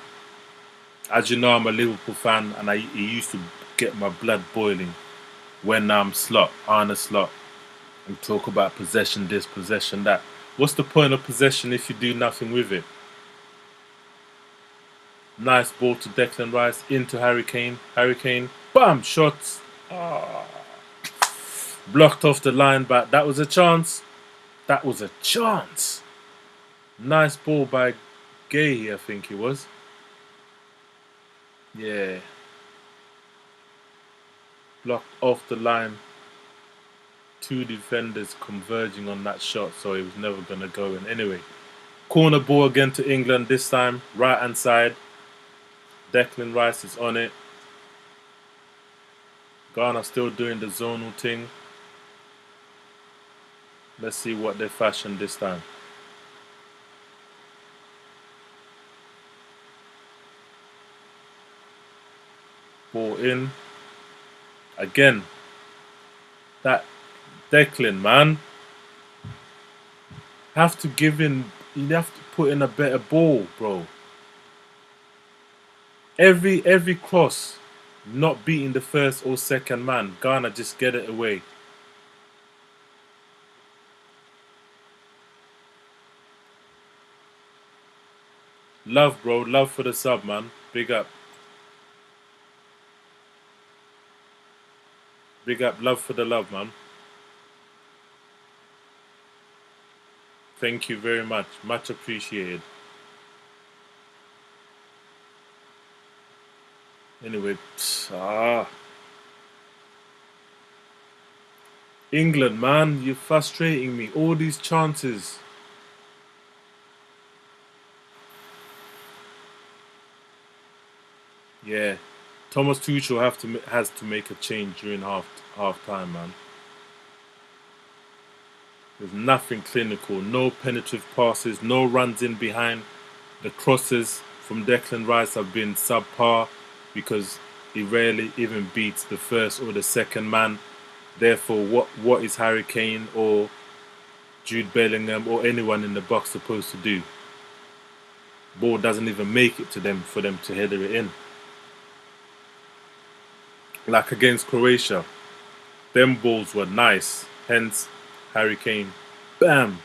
A: As you know, I'm a Liverpool fan, and it used to get my blood boiling when Arne Slot, and talk about possession this, possession that. What's the point of possession if you do nothing with it? Nice ball to Declan Rice, into Harry Kane. Harry Kane, bam, shots. Oh. Blocked off the line, but that was a chance. That was a chance. Nice ball by Gay, I think it was. Yeah. Blocked off the line. 2 defenders converging on that shot, so it was never going to go in. Anyway, corner ball again to England, this time right hand side. Declan Rice is on it. Ghana still doing the zonal thing. Let's see what they fashion this time. Ball in. Again. That Declan, man. Have to give in. You have to put in a better ball, bro. Every cross, not beating the first or second man. Ghana just get it away. Love, bro. Love for the sub, man. Big up. Big up. Love for the love, man. Thank you very much. Much appreciated. Anyway, England, man, you're frustrating me. All these chances. Yeah, Thomas Tuchel has to make a change during half time, man. There's nothing clinical. No penetrative passes. No runs in behind. The crosses from Declan Rice have been subpar because he rarely even beats the first or the second man. Therefore, what is Harry Kane or Jude Bellingham or anyone in the box supposed to do? Ball doesn't even make it to them for them to header it in. Like against Croatia, them balls were nice. Hence, Harry Kane, bam,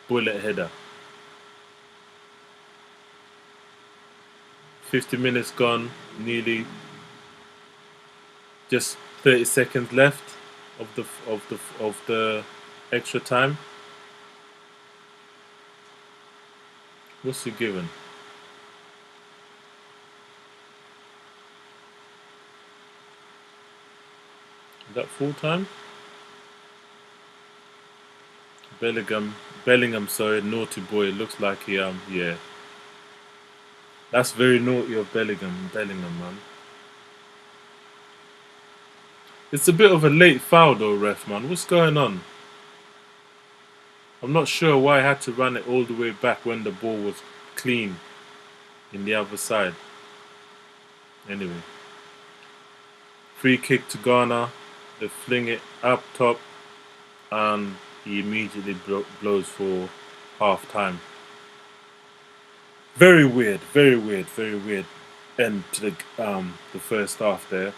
A: bullet header. 50 minutes gone, nearly just 30 seconds left of the extra time. What's he given? Is that full time? Bellingham, sorry, naughty boy. It looks like he yeah. That's very naughty of Bellingham, man. It's a bit of a late foul though, ref, man. What's going on? I'm not sure why I had to run it all the way back when the ball was clean in the other side. Anyway. Free kick to Ghana. They fling it up top and he immediately blows for half time. Very weird end to the first half there.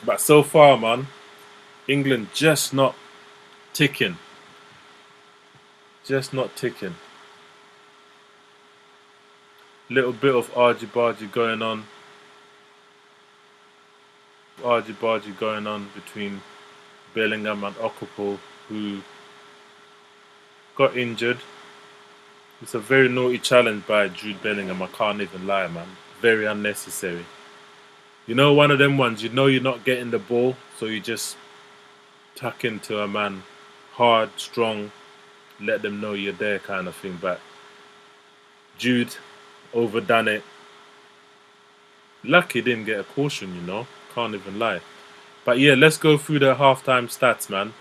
A: But so far, man, England just not ticking. Just not ticking. Little bit of argy-bargy going on. Argy-bargy going on between Bellingham and Okafor, who got injured. It's a very naughty challenge by Jude Bellingham, I can't even lie, man. Very unnecessary. You know, one of them ones, you know you're not getting the ball, so you just tuck into a man hard, strong, let them know you're there kind of thing. But Jude overdone it. Lucky didn't get a caution, you know. Can't even lie. But yeah, let's go through the halftime stats, man.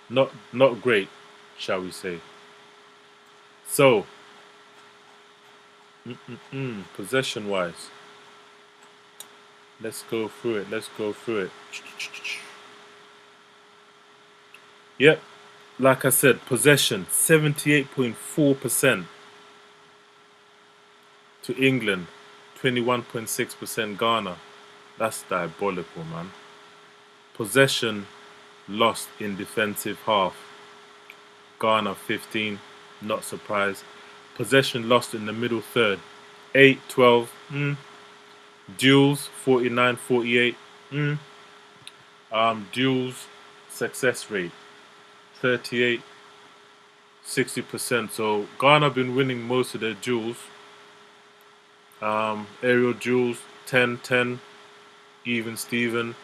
A: Not great, shall we say. So, possession-wise, let's go through it. Yep, like I said, possession 78.4% to England, 21.6% Ghana. That's diabolical, man. Possession lost in defensive half. Ghana 15, not surprised. Possession lost in the middle third, 8-12. Duels 49-48. Duels success rate 38, 60%. So Ghana been winning most of their duels. Aerial duels 10-10, even Steven.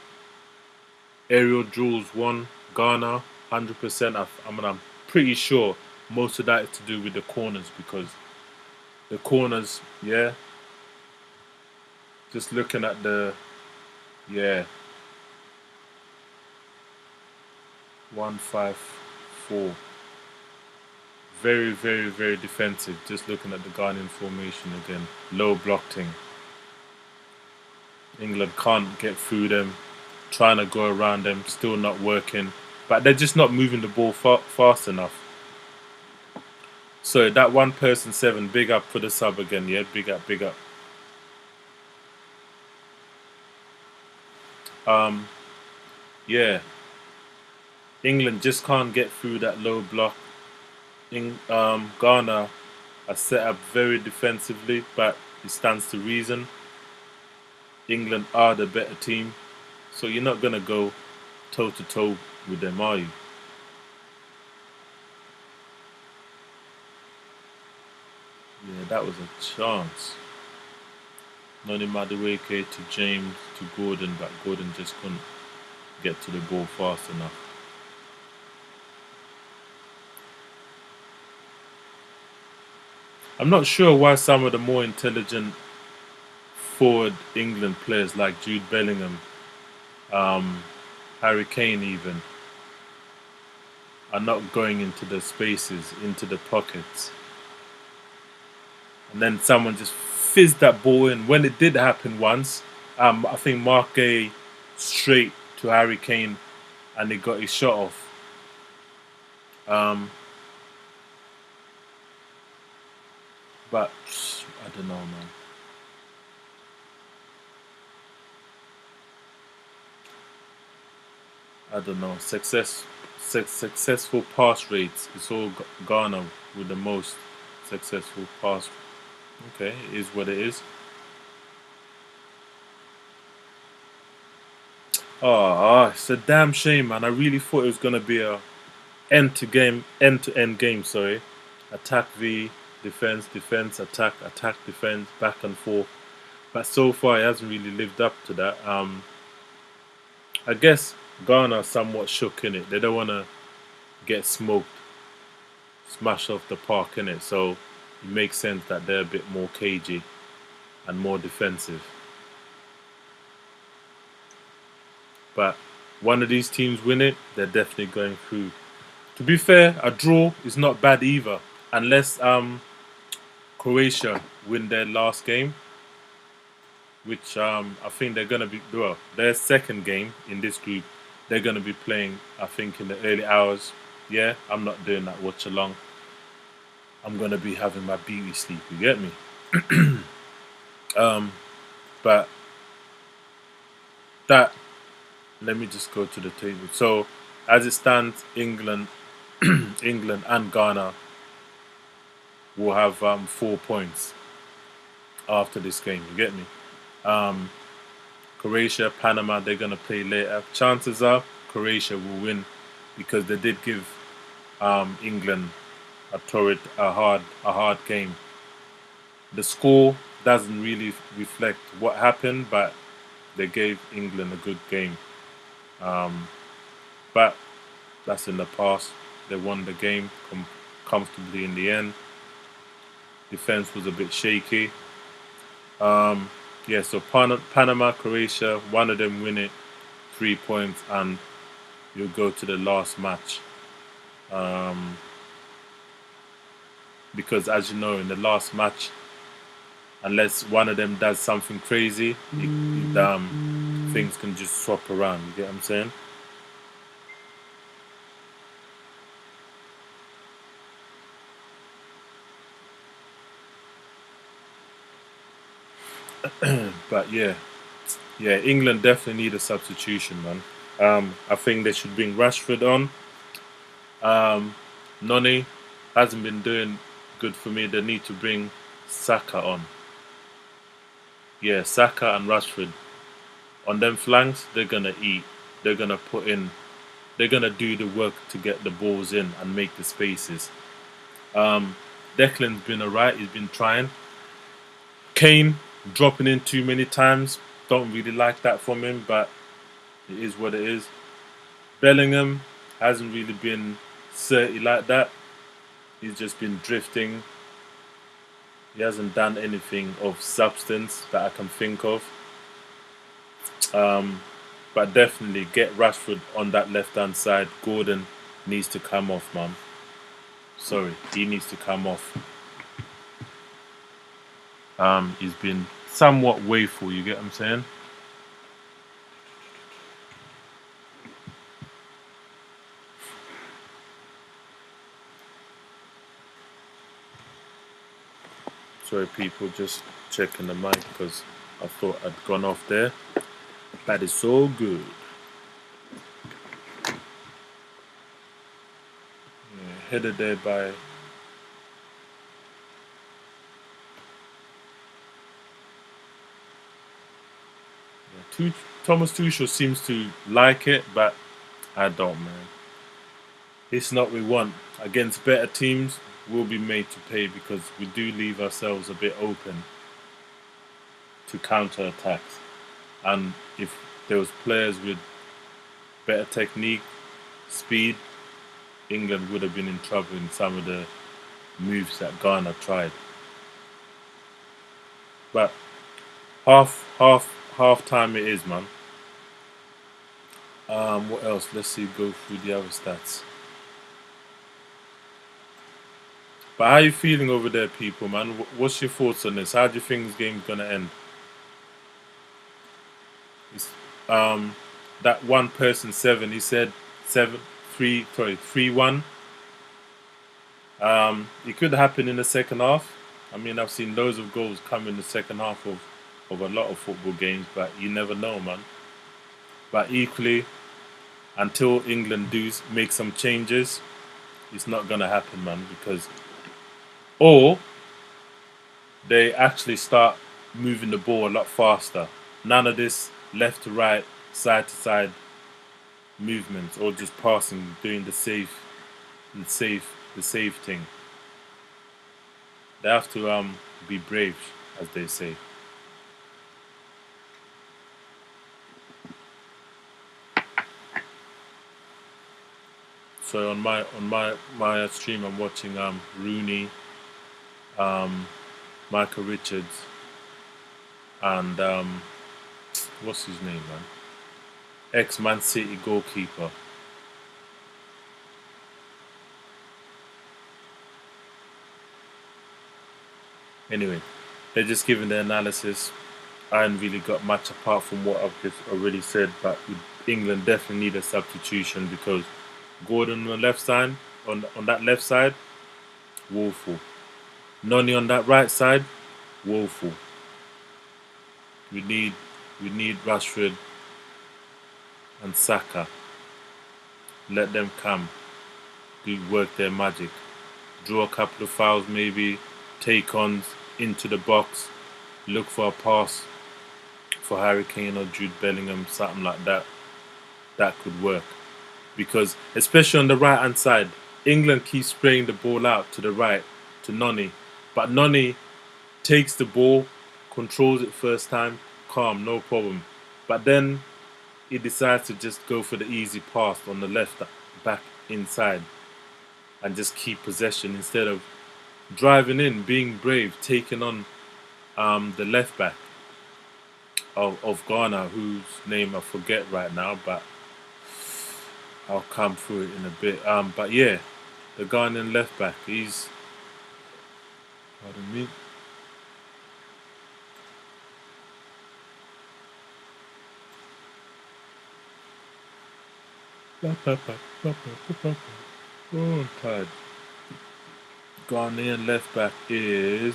A: Aerial duels won Ghana 100%. I'm pretty sure most of that is to do with the corners, because the corners, yeah. Just looking at the, yeah. 1-5-4. Very, very, very defensive. Just looking at the Ghanaian formation again. Low block thing. England can't get through them. Trying to go around them. Still not working. But they're just not moving the ball fast enough. So that one person 7, big up for the sub again, yeah? Big up. Um, yeah, England just can't get through that low block. Ghana are set up very defensively, but it stands to reason. England are the better team, so you're not gonna go toe to toe with them, are you? Yeah, that was a chance. Noni Madueke to James to Gordon, but Gordon just couldn't get to the ball fast enough. I'm not sure why some of the more intelligent forward England players like Jude Bellingham, um, Harry Kane even, are not going into the spaces, into the pockets. And then someone just fizzed that ball in. When it did happen once, I think Mark Gay straight to Harry Kane and he got his shot off. Um, but I don't know, man. I don't know. Successful pass rates. It's all Ghana with the most successful pass. Okay, it is what it is. Oh, it's a damn shame, man. I really thought it was gonna be a end to end game. Sorry, attack v defense, defense, attack, attack, defense, back and forth. But so far, it hasn't really lived up to that. I guess Ghana are somewhat shook in it. They don't want to get smoked, smashed off the park in it. So it makes sense that they're a bit more cagey and more defensive. But one of these teams win it, they're definitely going through. To be fair, a draw is not bad either, unless Croatia win their last game, which I think they're gonna be well. Their second game in this group, they're gonna be playing. I think in the early hours. Yeah, I'm not doing that watch along. I'm gonna be having my beauty sleep. You get me? Um, but that. Let me just go to the table. So, as it stands, England, England and Ghana will have 4 points after this game. You get me? Um, Croatia, Panama, they're gonna play later. Chances are Croatia will win because they did give England a hard game. The score doesn't really reflect what happened, but they gave England a good game. Um, but that's in the past. They won the game comfortably in the end. Defense was a bit shaky. Yeah, so Panama, Croatia, one of them win it, 3 points, and you'll go to the last match. Um, because as you know, in the last match, unless one of them does something crazy, things can just swap around. You get what I'm saying? But yeah, England definitely need a substitution, man. I think they should bring Rashford on. Noni hasn't been doing good for me. They need to bring Saka on. Yeah, Saka and Rashford on them flanks. They're gonna eat. They're gonna put in. They're gonna do the work to get the balls in and make the spaces. Um, Declan's been alright. He's been trying. Kane dropping in too many times. Don't really like that from him, but it is what it is. Bellingham hasn't really been certy like that. He's just been drifting. He hasn't done anything of substance that I can think of. Um, but definitely get Rashford on that left hand side. Gordon needs to come off, man. Sorry, he needs to come off. He's been somewhat wayful, you get what I'm saying? Sorry, people, just checking the mic because I thought I'd gone off there. That is so good. Yeah, headed there by Thomas Tuchel seems to like it, but I don't, man. It's not what we want. Against better teams, we'll be made to pay because we do leave ourselves a bit open to counter attacks. And if there was players with better technique, speed, England would have been in trouble in some of the moves that Ghana tried. But half time it is, man. What else? Let's see. Go through the other stats. But how you feeling over there, people, man? What's your thoughts on this? How do you think this game's gonna end? It's, um, that one person 7. He said 3-1. It could happen in the second half. I mean, I've seen loads of goals come in the second half of a lot of football games, but you never know, man. But equally, until England do make some changes, it's not gonna happen, man. Because or they actually start moving the ball a lot faster. None of this left to right, side to side movements, or just passing, doing the safe thing. They have to be brave, as they say. So on my stream, I'm watching Rooney, Michael Richards, and what's his name, man? Ex-Man City goalkeeper. Anyway, they're just giving their analysis. I haven't really got much apart from what I've just already said, but England definitely need a substitution because Gordon on the left side, on that left side, woeful. Noni on that right side, woeful. We need Rashford and Saka. Let them come, do work their magic, draw a couple of fouls, maybe take-ons into the box, look for a pass for Harry Kane or Jude Bellingham, something like that. That could work because especially on the right hand side, England keeps spraying the ball out to the right to Noni, but Noni takes the ball, controls it first time, calm, no problem. But then he decides to just go for the easy pass on the left back inside and just keep possession instead of driving in, being brave, taking on the left back of Ghana, whose name I forget right now, but I'll come through it in a bit. But yeah, the Ghanaian left back, he's, pardon me. Oh, I'm tired. Ghanaian left back is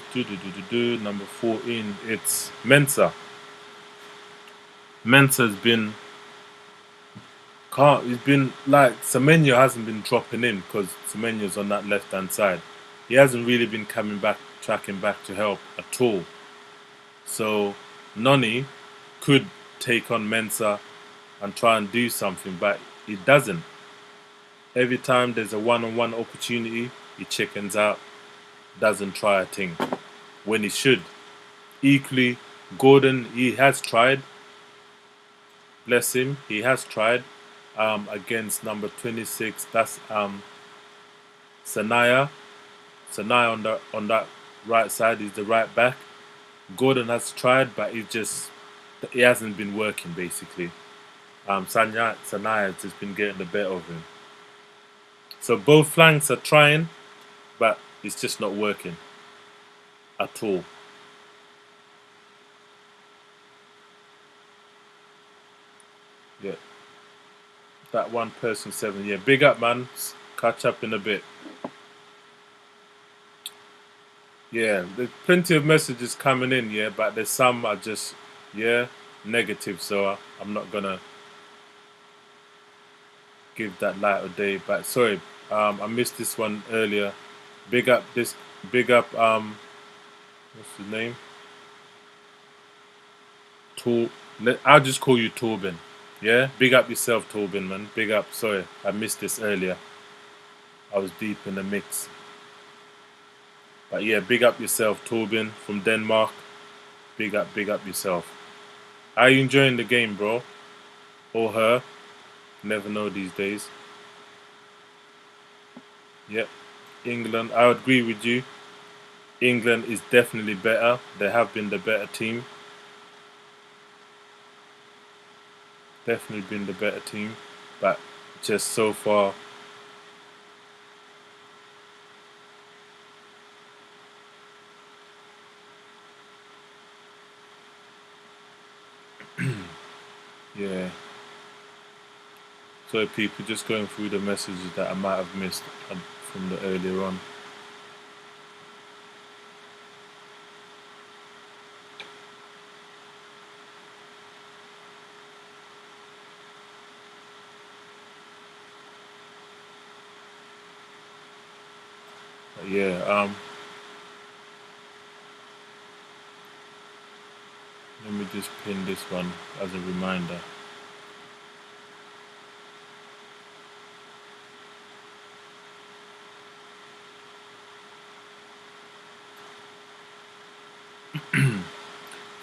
A: number 14. It's Mensah. Mensah's been can't. He's been like Semenyo hasn't been dropping in because Semenyo's on that left hand side. He hasn't really been coming back, tracking back to help at all. So Noni could take on Mensah and try and do something, but he doesn't. Every time there's a one-on-one opportunity, he chickens out, doesn't try a thing when he should. Equally, Gordon, he has tried. Bless him, he has tried against number 26. That's Sanaya. Sanaya on that right side is the right back. Gordon has tried, but he hasn't been working basically. Sanaya has just been getting the better of him. So both flanks are trying, but it's just not working at all. Yeah. That one person 7. Yeah, big up, man. Catch up in a bit. Yeah, there's plenty of messages coming in, yeah, but there's some are just, yeah, negative, so I'm not gonna give that light of day. But sorry, I missed this one earlier. Big up this, big up what's the name? Tor. I'll just call you Torben. Yeah, big up yourself, Torben, man. Big up. Sorry, I missed this earlier. I was deep in the mix. But yeah, big up yourself, Torben from Denmark. Big up yourself. Are you enjoying the game, bro? Or her? Never know these days. Yep. England, I agree with you. England is definitely better. They have been the better team. Definitely been the better team. But just so far, yeah. So people just going through the messages that I might have missed from the earlier on. But yeah, let me just pin this one as a reminder.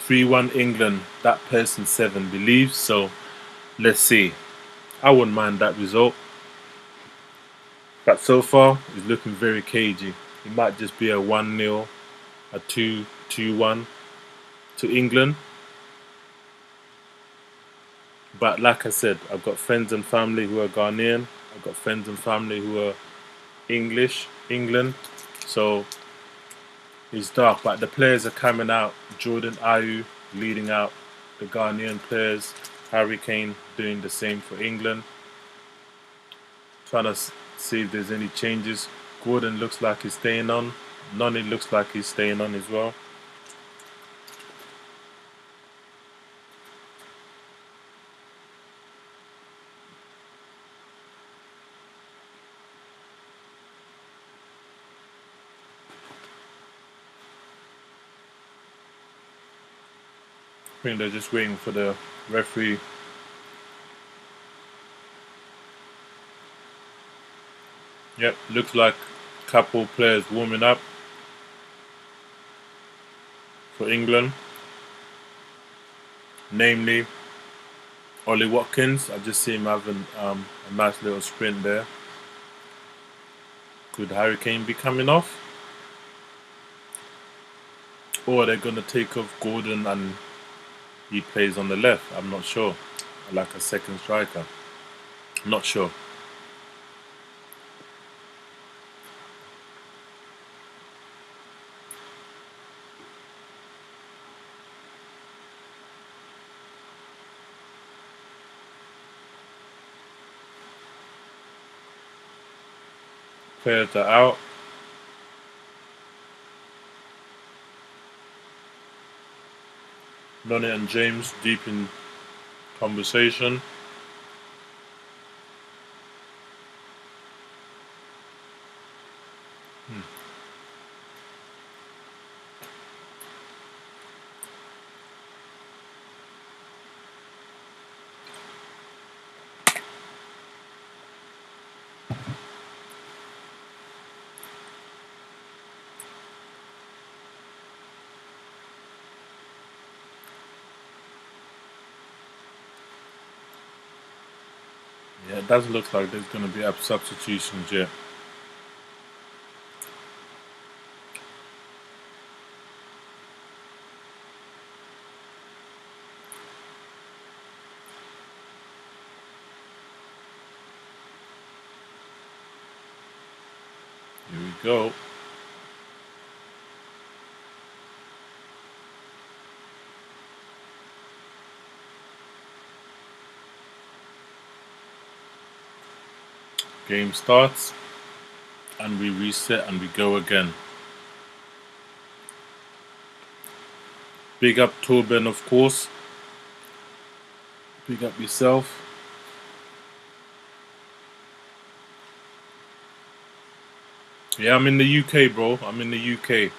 A: (3-1) England. That person 7 believes. So let's see. I wouldn't mind that result. But so far, it's looking very cagey. It might just be a 1-0, a 2-1 to England. But like I said, I've got friends and family who are Ghanaian. I've got friends and family who are England. So it's dark. But the players are coming out. Jordan Ayew leading out the Ghanaian players. Harry Kane doing the same for England. Trying to see if there's any changes. Gordon looks like he's staying on. Noni looks like he's staying on as well. I think they're just waiting for the referee. Yep, looks like a couple players warming up for England. Namely, Ollie Watkins. I just see him having a nice little sprint there. Could Harry Kane be coming off? Or they're going to take off Gordon and he plays on the left? I'm not sure. Like a second striker. Not sure. Players are out. Noni and James deep in conversation. Yeah, it doesn't look like there's going to be substitutions yet. Here we go. Game starts and we reset and we go again. Big up Torben, of course. Big up yourself. Yeah, I'm in the UK, bro. I'm in the UK.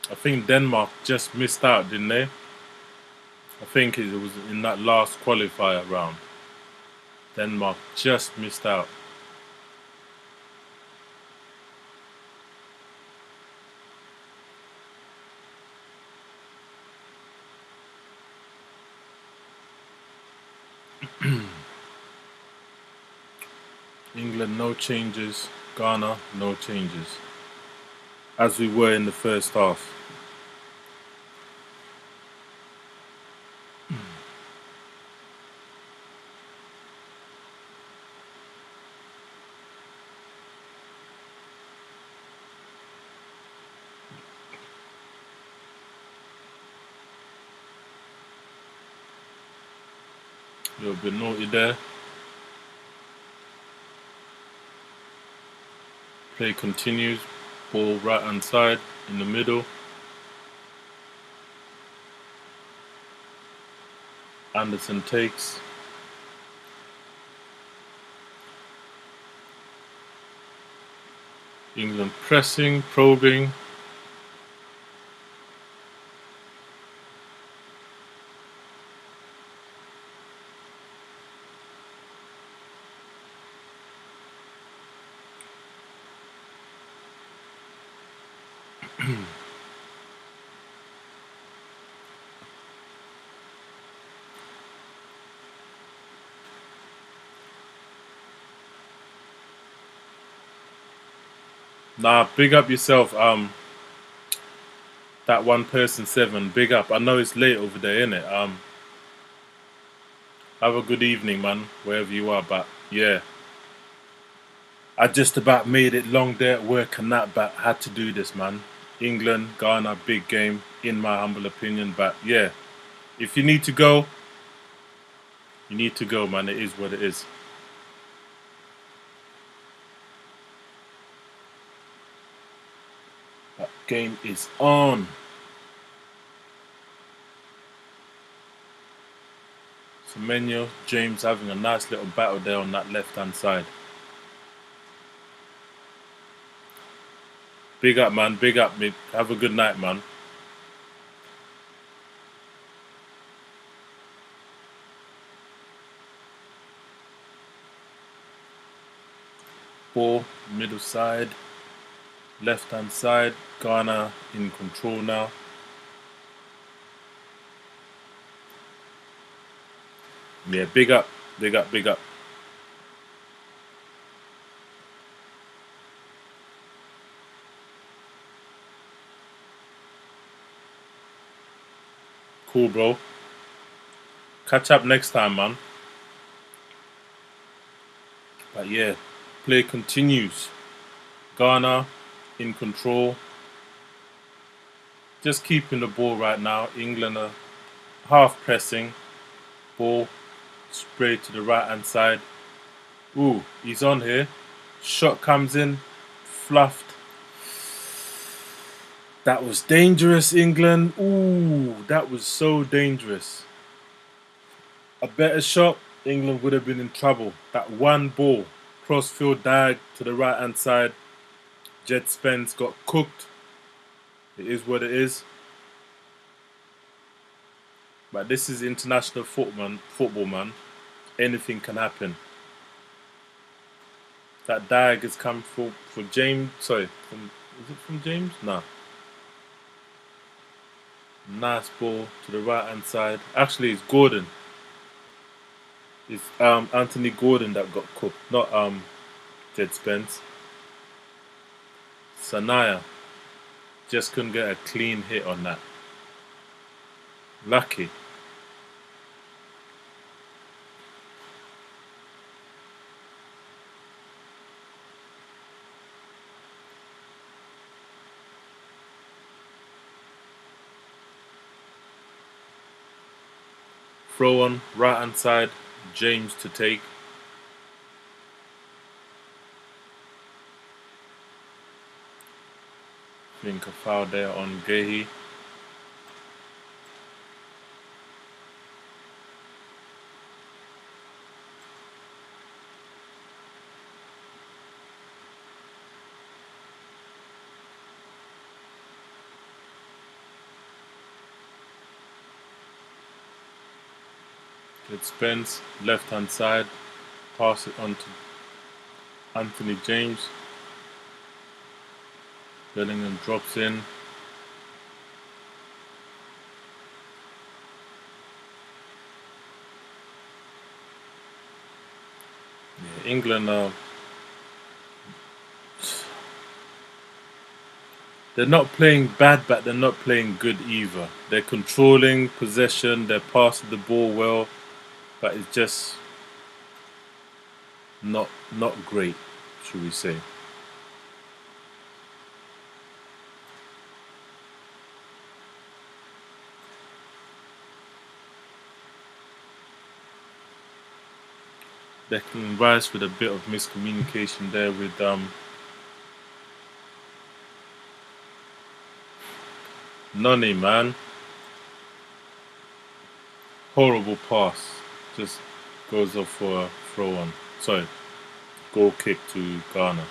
A: I think Denmark just missed out, didn't they? I think it was in that last qualifier round. Denmark just missed out. England, no changes. Ghana, no changes. As we were in the first half. A little bit naughty there. Play continues. Ball right hand side in the middle. Anderson takes. England pressing, probing. Nah, big up yourself. That one person 7. Big up. I know it's late over there, innit? Have a good evening, man, wherever you are. But yeah, I just about made it long day at work and that, but had to do this, man. England, Ghana, big game, in my humble opinion. But yeah, if you need to go, you need to go, man. It is what it is. That game is on. Semenyo, James having a nice little battle there on that left-hand side. Big up, man. Big up, mate. Have a good night, man. Ball, middle side, left-hand side. Ghana in control now. Yeah, big up, big up, big up. Cool, bro. Catch up next time, man. But yeah, play continues. Ghana in control. Just keeping the ball right now. England are half pressing. Ball sprayed to the right hand side. Ooh, he's on here. Shot comes in. Fluffed. That was dangerous, England. Ooh, that was so dangerous. A better shot, England would have been in trouble. That one ball, crossfield diag to the right hand side. Jed Spence got cooked. It is what it is. But this is international football, man. Anything can happen. That diag has come for James. Sorry, is it from James? No. Nice ball to the right hand side. Actually, it's Gordon. It's Anthony Gordon that got cooked, not Jed Spence. Sanaya just couldn't get a clean hit on that. Lucky. Throw on right hand side, James to take. think a foul there on Gehi. It Spence, left hand side, pass it on to Anthony James. Bellingham drops in. Yeah, England are. They're not playing bad, but they're not playing good either. They're controlling possession, they're passing the ball well, but it's just not great, should we say. Declan Rice with a bit of miscommunication there with Nani, man. Horrible pass. Just goes off for a throw on. Sorry, goal kick to Ghana.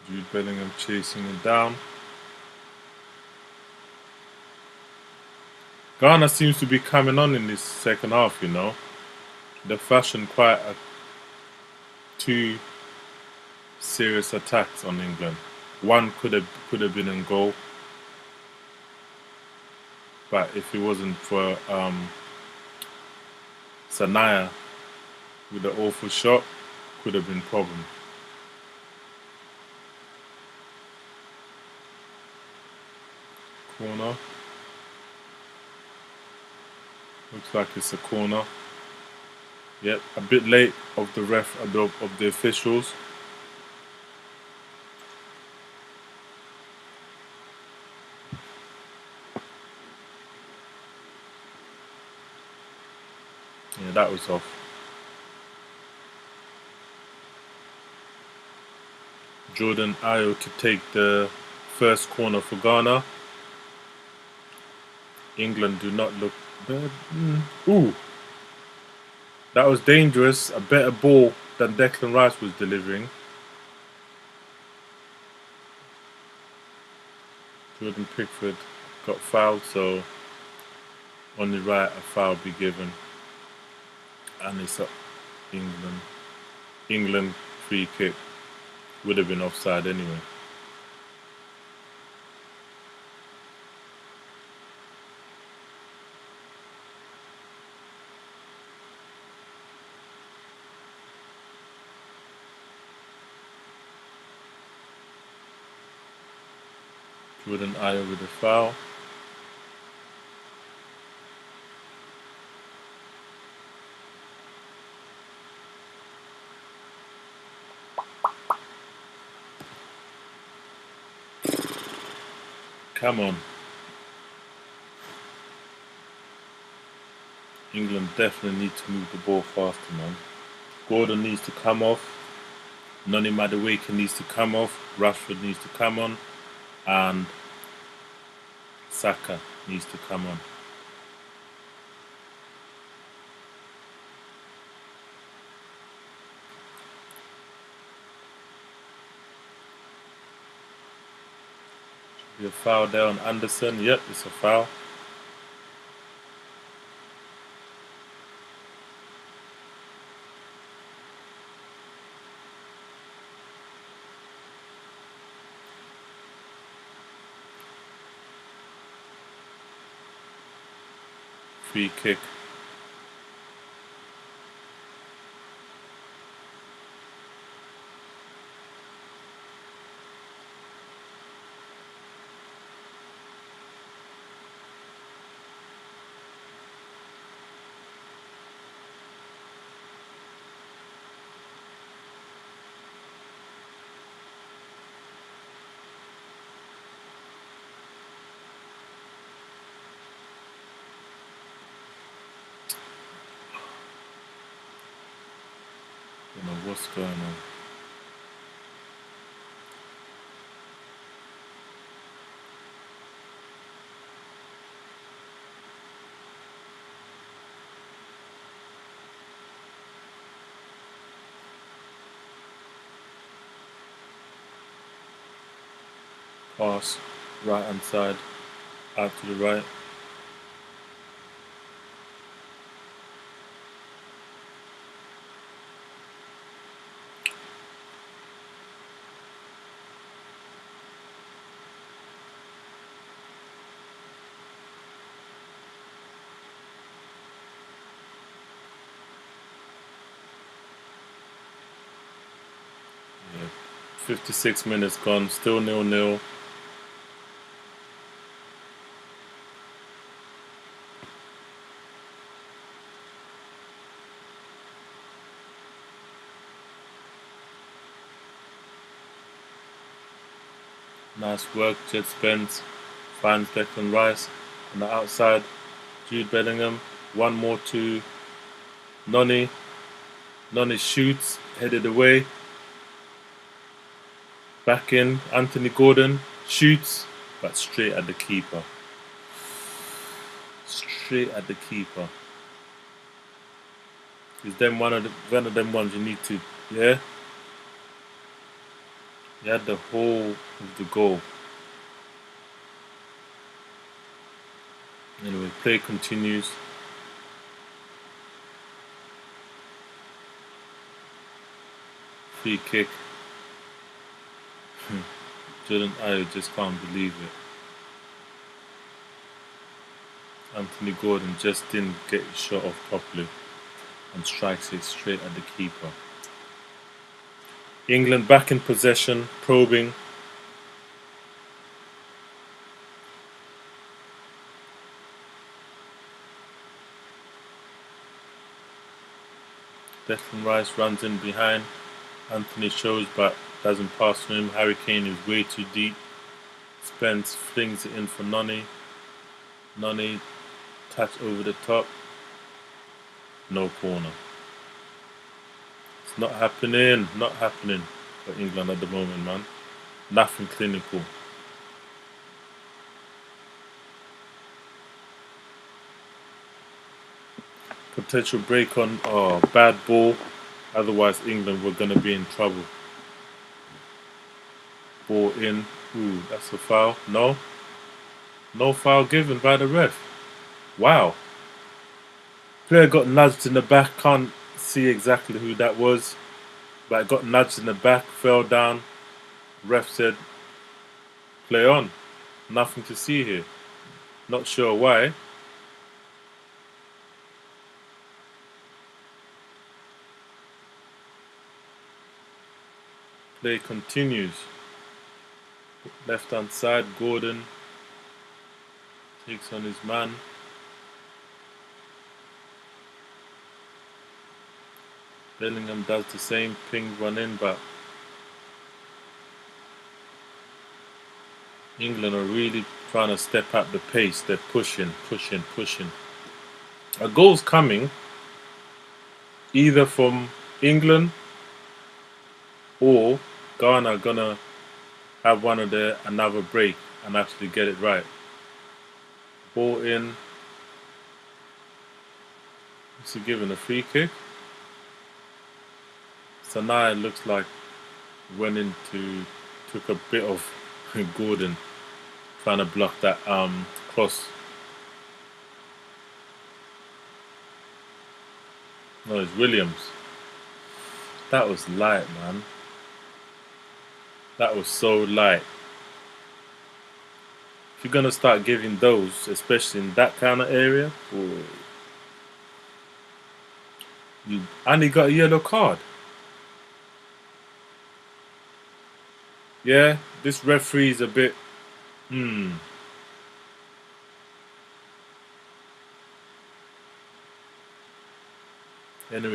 A: Jude Bellingham chasing it down. Ghana seems to be coming on in this second half, you know. They fashioned quite two serious attacks on England. One could have been in goal, but if it wasn't for Sanaya with an awful shot, could have been problem. Corner. Looks like it's a corner. Yep, a bit late of the ref of the officials. Yeah, that was off. Jordan Ayew to take the first corner for Ghana. England do not look bad. Ooh. That was dangerous. A better ball than Declan Rice was delivering. Jordan Pickford got fouled, so only right a foul be given. And it's up England. England free kick. Would have been offside anyway. Jordan Ayew with a foul. Come on. England definitely need to move the ball faster, man. Gordon needs to come off. Noni Madueke needs to come off. Rashford needs to come on. And Saka needs to come on. Should be a foul there on Anderson. Yep, it's a foul. Free kick. Don't know what's going on. Pass, right hand side, out to the right. Yeah. 56 minutes gone, still 0-0. Nice work, Jed Spence finds Declan Rice on the outside. Jude Bellingham, one more to Noni. Noni shoots, headed away. Back in, Anthony Gordon shoots, but straight at the keeper. Straight at the keeper. Is then one of them ones you need to, yeah? You had the whole of the goal. Anyway, play continues. Free kick. Jordan Ayew just can't believe it. Anthony Gordon just didn't get his shot off properly and strikes it straight at the keeper. England back in possession, probing. Declan Rice runs in behind. Anthony shows but doesn't pass to him. Harry Kane is way too deep. Spence flings it in for Noni. Noni touch over the top. No corner. It's not happening. Not happening for England at the moment, man. Nothing clinical. Potential break on. Oh, bad ball. Otherwise, England were going to be in trouble. Ball in. Ooh, that's a foul. No. No foul given by the ref. Wow. Player got nudged in the back. Can't see exactly who that was. But got nudged in the back. Fell down. Ref said, play on. Nothing to see here. Not sure why. Play continues. Left hand side, Gordon takes on his man. Bellingham does the same, ping run in, but England are really trying to step up the pace. They're pushing. A goal's coming either from England or Ghana gonna have one of their another break and actually get it right. Ball in. Is he given a free kick? Sanaya looks like took a bit of Gordon trying to block that cross. No, it's Williams. That was light, man. That was so light. If you're gonna start giving those, especially in that kind of area, and he got a yellow card. Yeah, this referee is a bit. Anyway,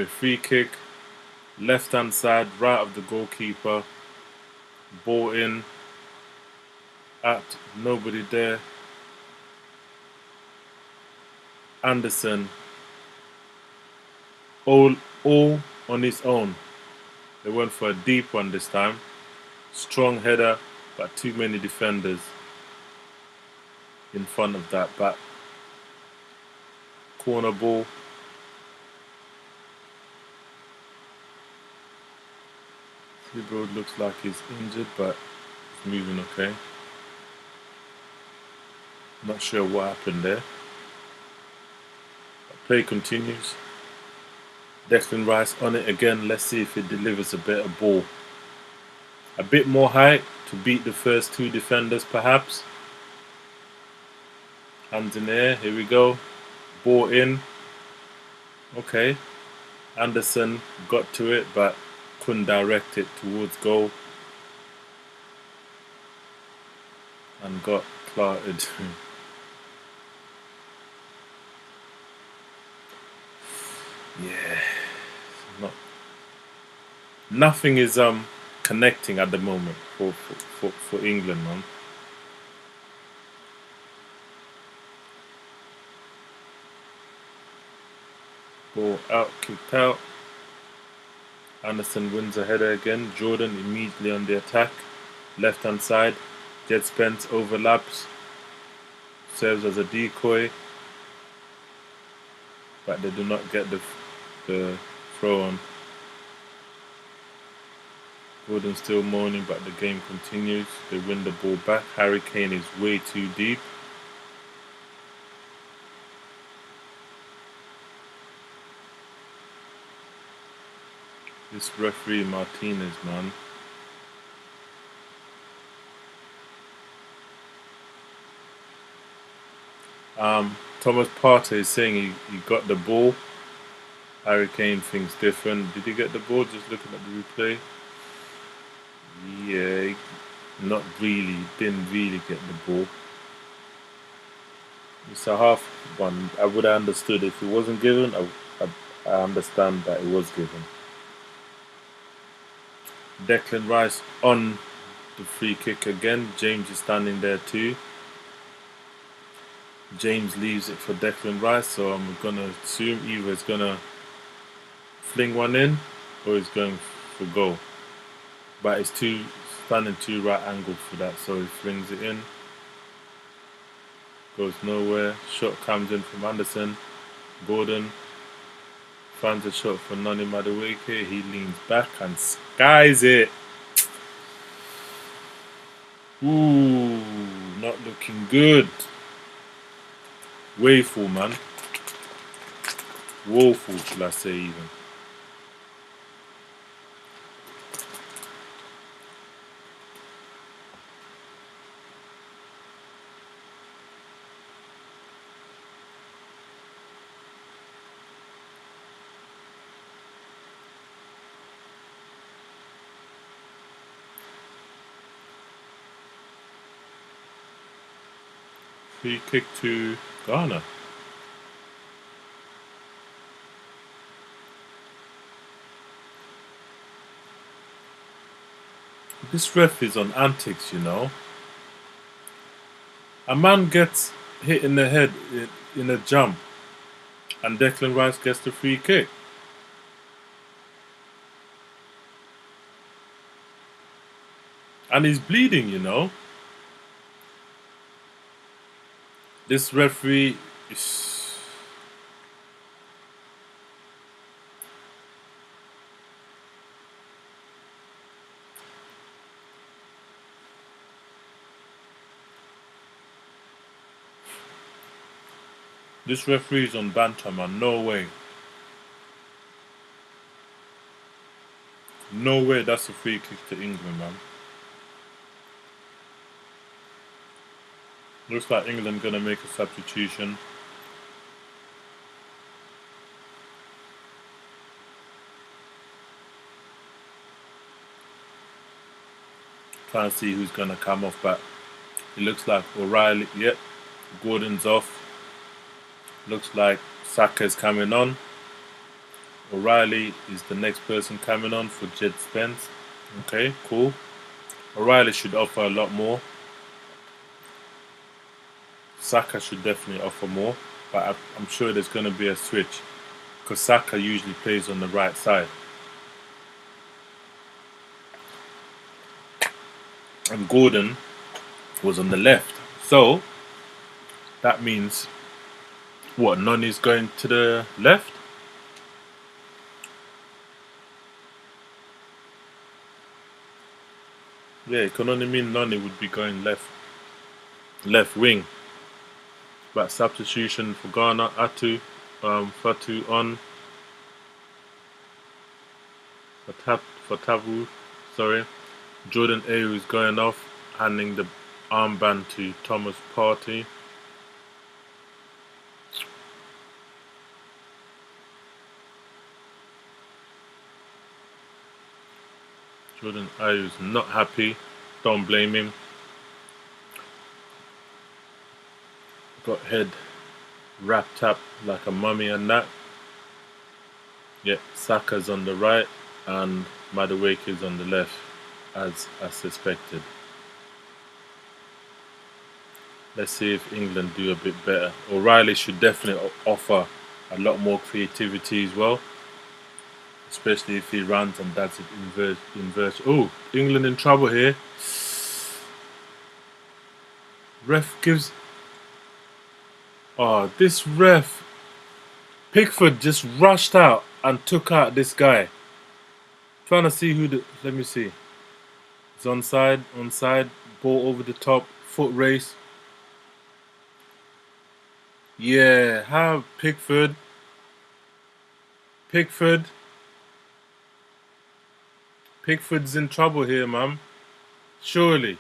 A: free kick, left hand side, right of the goalkeeper. Ball in. At nobody there. Anderson. All on his own. They went for a deep one this time. Strong header, but too many defenders in front of that back. Corner ball. Libro looks like he's injured, but he's moving okay. Not sure what happened there. Play continues. Declan Rice on it again. Let's see if it delivers a better ball. A bit more height to beat the first two defenders, perhaps. Hands in the air. Here we go. Ball in. Okay. Anderson got to it, but couldn't direct it towards goal. And got clattered. Yeah. Nothing is connecting at the moment for England, man. Ball out, kicked out. Anderson wins a header again. Jordan immediately on the attack. Left hand side. Jed Spence overlaps. Serves as a decoy. But they do not get the throw on. Gordon still moaning, but the game continues. They win the ball back. Harry Kane is way too deep. This referee Martinez, man. Thomas Partey is saying he got the ball. Harry Kane thinks different. Did he get the ball? Just looking at the replay. Yeah, not really. Didn't really get the ball. It's a half one. I would have understood if it wasn't given. I understand that it was given. Declan Rice on the free kick again. James is standing there too. James leaves it for Declan Rice, so I'm gonna assume either it's gonna fling one in or it's going for goal. But it's standing too right angle for that, so he flings it in. Goes nowhere. Shot comes in from Anderson. Gordon finds a shot for Noni Madueke. He leans back and skies it. Ooh, not looking good. Wayful, man. Woeful, should I say, even. Free kick to Ghana. This ref is on antics, you know. A man gets hit in the head in a jump, and Declan Rice gets the free kick. And he's bleeding, you know. This referee is... This referee is on banter, man. No way. No way that's a free kick to England, man. Looks like England gonna make a substitution. Trying to see who's gonna come off, but it looks like O'Reilly. Yep, Gordon's off. Looks like Saka's coming on. O'Reilly is the next person coming on for Jed Spence. Okay, cool. O'Reilly should offer a lot more. Saka should definitely offer more, but I'm sure there's going to be a switch because Saka usually plays on the right side. And Gordon was on the left. So that means what? Noni's going to the left? Yeah, it can only mean Noni would be going left wing. But substitution for Ghana, Fatu on for Tavu, sorry. Jordan Ayew is going off, handing the armband to Thomas Partey. Jordan Ayew is not happy. Don't blame him. Got head wrapped up like a mummy and that. Yeah, Saka's on the right and Madueke on the left, as I suspected. Let's see if England do a bit better. O'Reilly should definitely offer a lot more creativity as well, especially if he runs and does it inverse. Oh, England in trouble here. Ref gives... Oh, this ref... Pickford just rushed out and took out this guy. Trying to see who the... Let me see. It's onside, ball over the top, foot race. Yeah, how Pickford's in trouble here, man. Surely.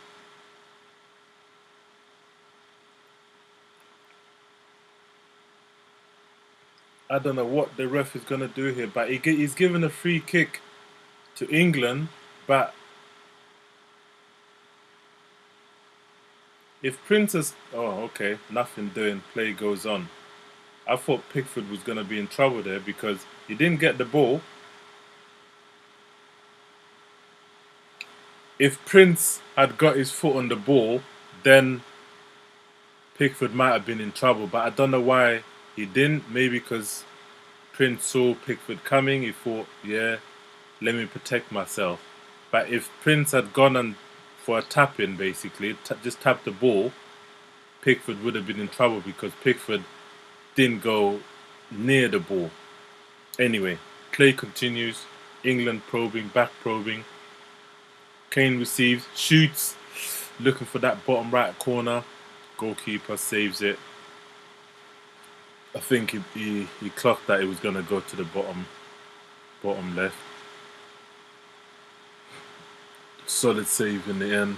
A: I don't know what the ref is going to do here, but he's given a free kick to England, but if Princess... Oh, okay, nothing doing, play goes on. I thought Pickford was going to be in trouble there because he didn't get the ball. If Prince had got his foot on the ball, then Pickford might have been in trouble, but I don't know why he didn't. Maybe because Prince saw Pickford coming, he thought, yeah, let me protect myself. But if Prince had gone on for a tap-in, basically, just tapped the ball, Pickford would have been in trouble because Pickford didn't go near the ball. Anyway, play continues. England probing, back probing. Kane receives, shoots, looking for that bottom right corner. Goalkeeper saves it. I think he clocked that it was going to go to the bottom left. Solid save in the end.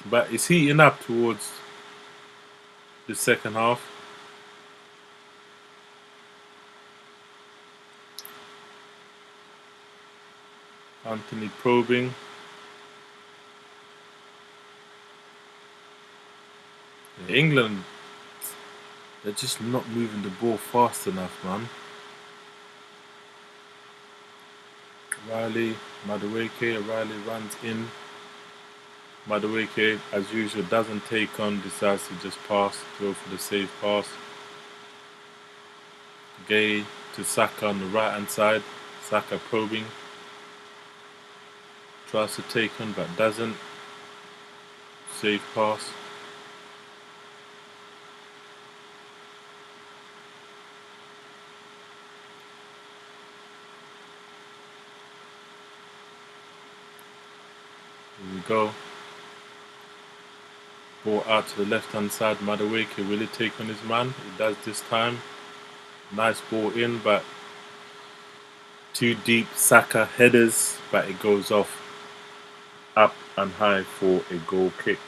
A: But it's heating up towards the second half. Anthony probing. England, they're just not moving the ball fast enough, man. Madueke runs in. Madueke, as usual, doesn't take on, decides to just pass, go for the safe pass. Gay to Saka on the right hand side. Saka probing. Tries to take on but doesn't. Safe pass. Here we go. Ball out to the left hand side. Madueke, will he take on his man? He does this time. Nice ball in, but too deep. Saka headers, but it goes off up and high for a goal kick.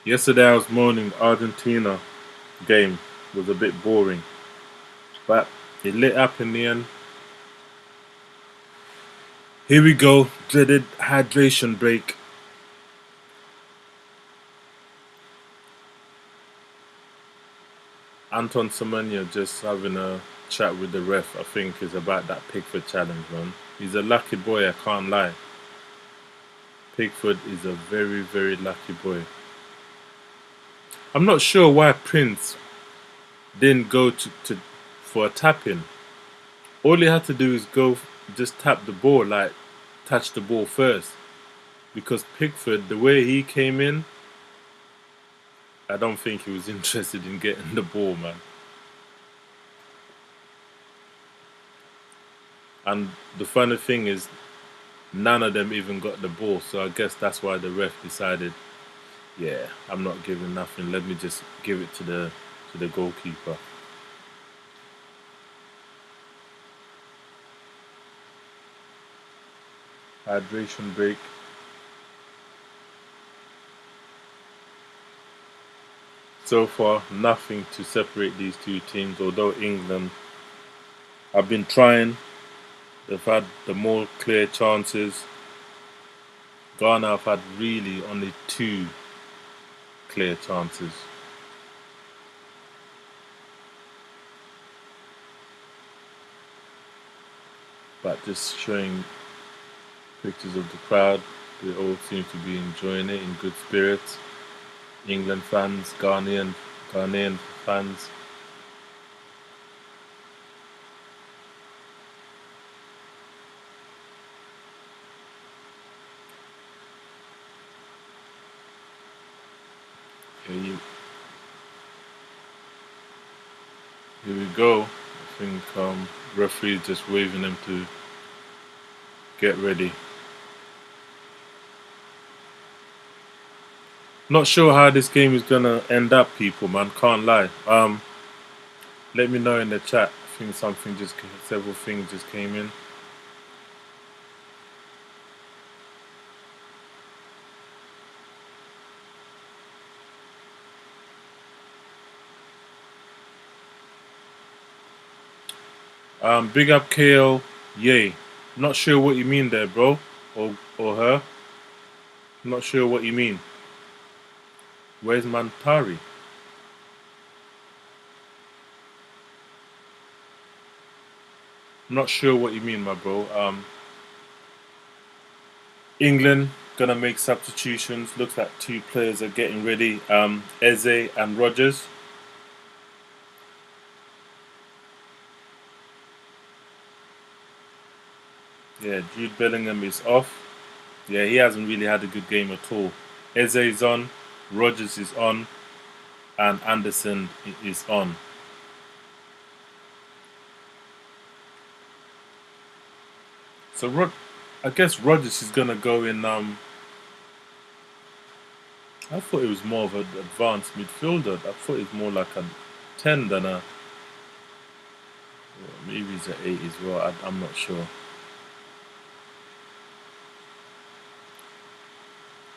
A: Yesterday I was moaning Argentina game was a bit boring, but it lit up in the end. Here we go, dreaded hydration break. Anton Semenyo just having a chat with the ref, I think, is about that Pickford challenge, man. He's a lucky boy, I can't lie. Pickford is a very, very lucky boy. I'm not sure why Prince didn't go for a tap-in. All he had to do is just tap the ball, like touch the ball first. Because Pickford, the way he came in, I don't think he was interested in getting the ball, man. And the funny thing is, None of them even got the ball, so I guess that's why the ref decided, yeah, I'm not giving nothing. Let me just give it to the goalkeeper. Hydration break. So far, nothing to separate these two teams. Although England have been trying, they've had the more clear chances. Ghana have had really only 2 clear chances. But just showing pictures of the crowd, they all seem to be enjoying it in good spirits. England fans, Ghanaian fans. Here we go. I think referee just waving them to get ready. Not sure how this game is gonna end up, people, man. Can't lie. Let me know in the chat. I think several things just came in. Big up KO, yay. Not sure what you mean there, bro, or her. Not sure what you mean. Where's Mantari? Not sure what you mean, my bro. England gonna make substitutions. Looks like 2 players are getting ready. Eze and Rogers. Yeah, Jude Bellingham is off. Yeah, he hasn't really had a good game at all. Eze is on, Rogers is on, and Anderson is on. So I guess Rogers is gonna go in. I thought it was more of an advanced midfielder. I thought it was more like a 10 than a. Well, maybe he's an 8 as well. I'm not sure.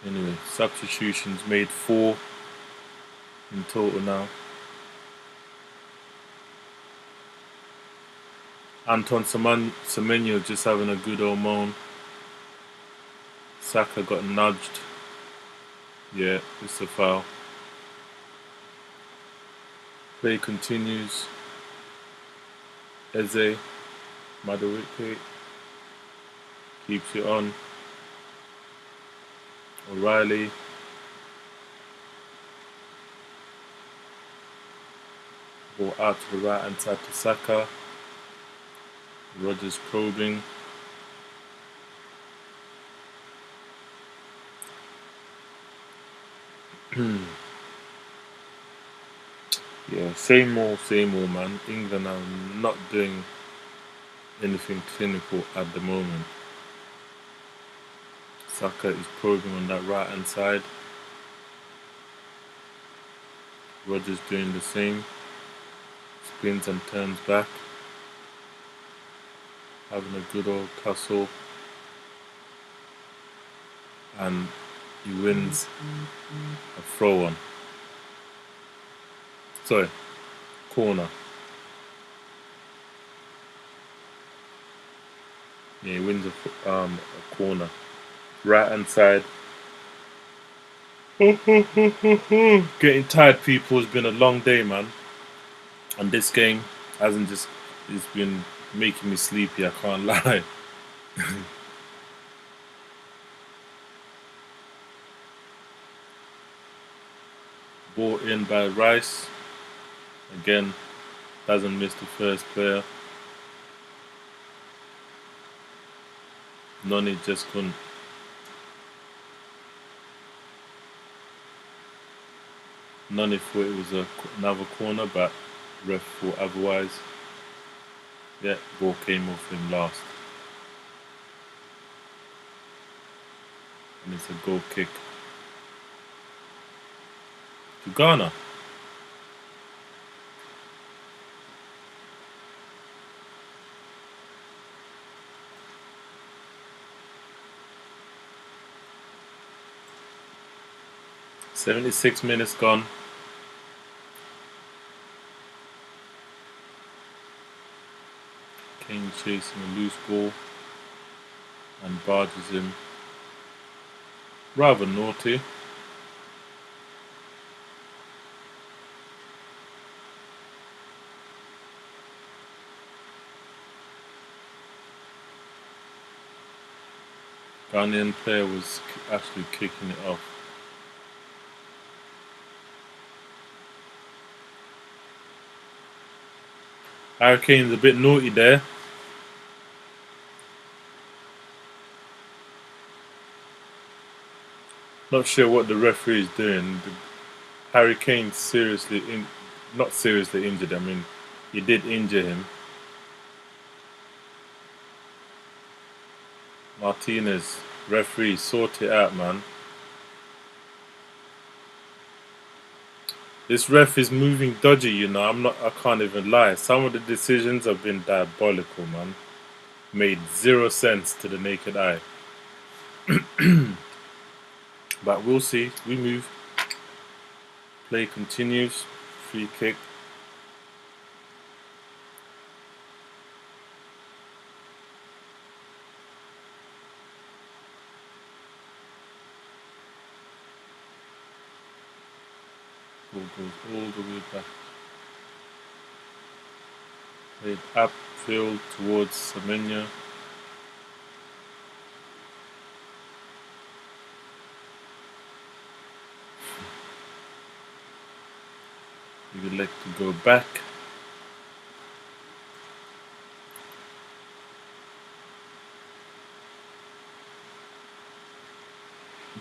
A: Anyway, substitutions made 4 in total now. Anton Semenyo just having a good old moan. Saka got nudged. Yeah, it's a foul. Play continues. Eze, Madueke keeps it on. O'Reilly. Ball out to the right hand side to Saka. Rogers probing. Yeah, same old, man. England are not doing anything clinical at the moment. Saka is probing on that right hand side. Rogers doing the same. Spins and turns back. Having a good old tussle. And he wins a throw on. Sorry, corner. Yeah, he wins a corner. Right hand side. Getting tired, people. It's been a long day, man. And this game it's been making me sleepy, I can't lie. Ball in by Rice. Again, doesn't miss the first player. Noni just couldn't. Noni thought it was another corner, but ref thought otherwise. Yeah, ball came off him last. And it's a goal kick to Ghana. "76 minutes gone. Kane chasing a loose ball and barges him. Rather naughty. Ghanaian player was actually kicking it off. Harry Kane's a bit naughty there. Not sure what the referee is doing. Harry Kane not seriously injured. I mean, he did injure him. Martinez, referee, sort it out, man. This ref is moving dodgy, you know. I can't even lie. Some of the decisions have been diabolical, man. Made zero sense to the naked eye. But we'll see. We move. Play continues. Free kick. Ball goes all the way back. Played upfield towards Semenyo. We would like to go back.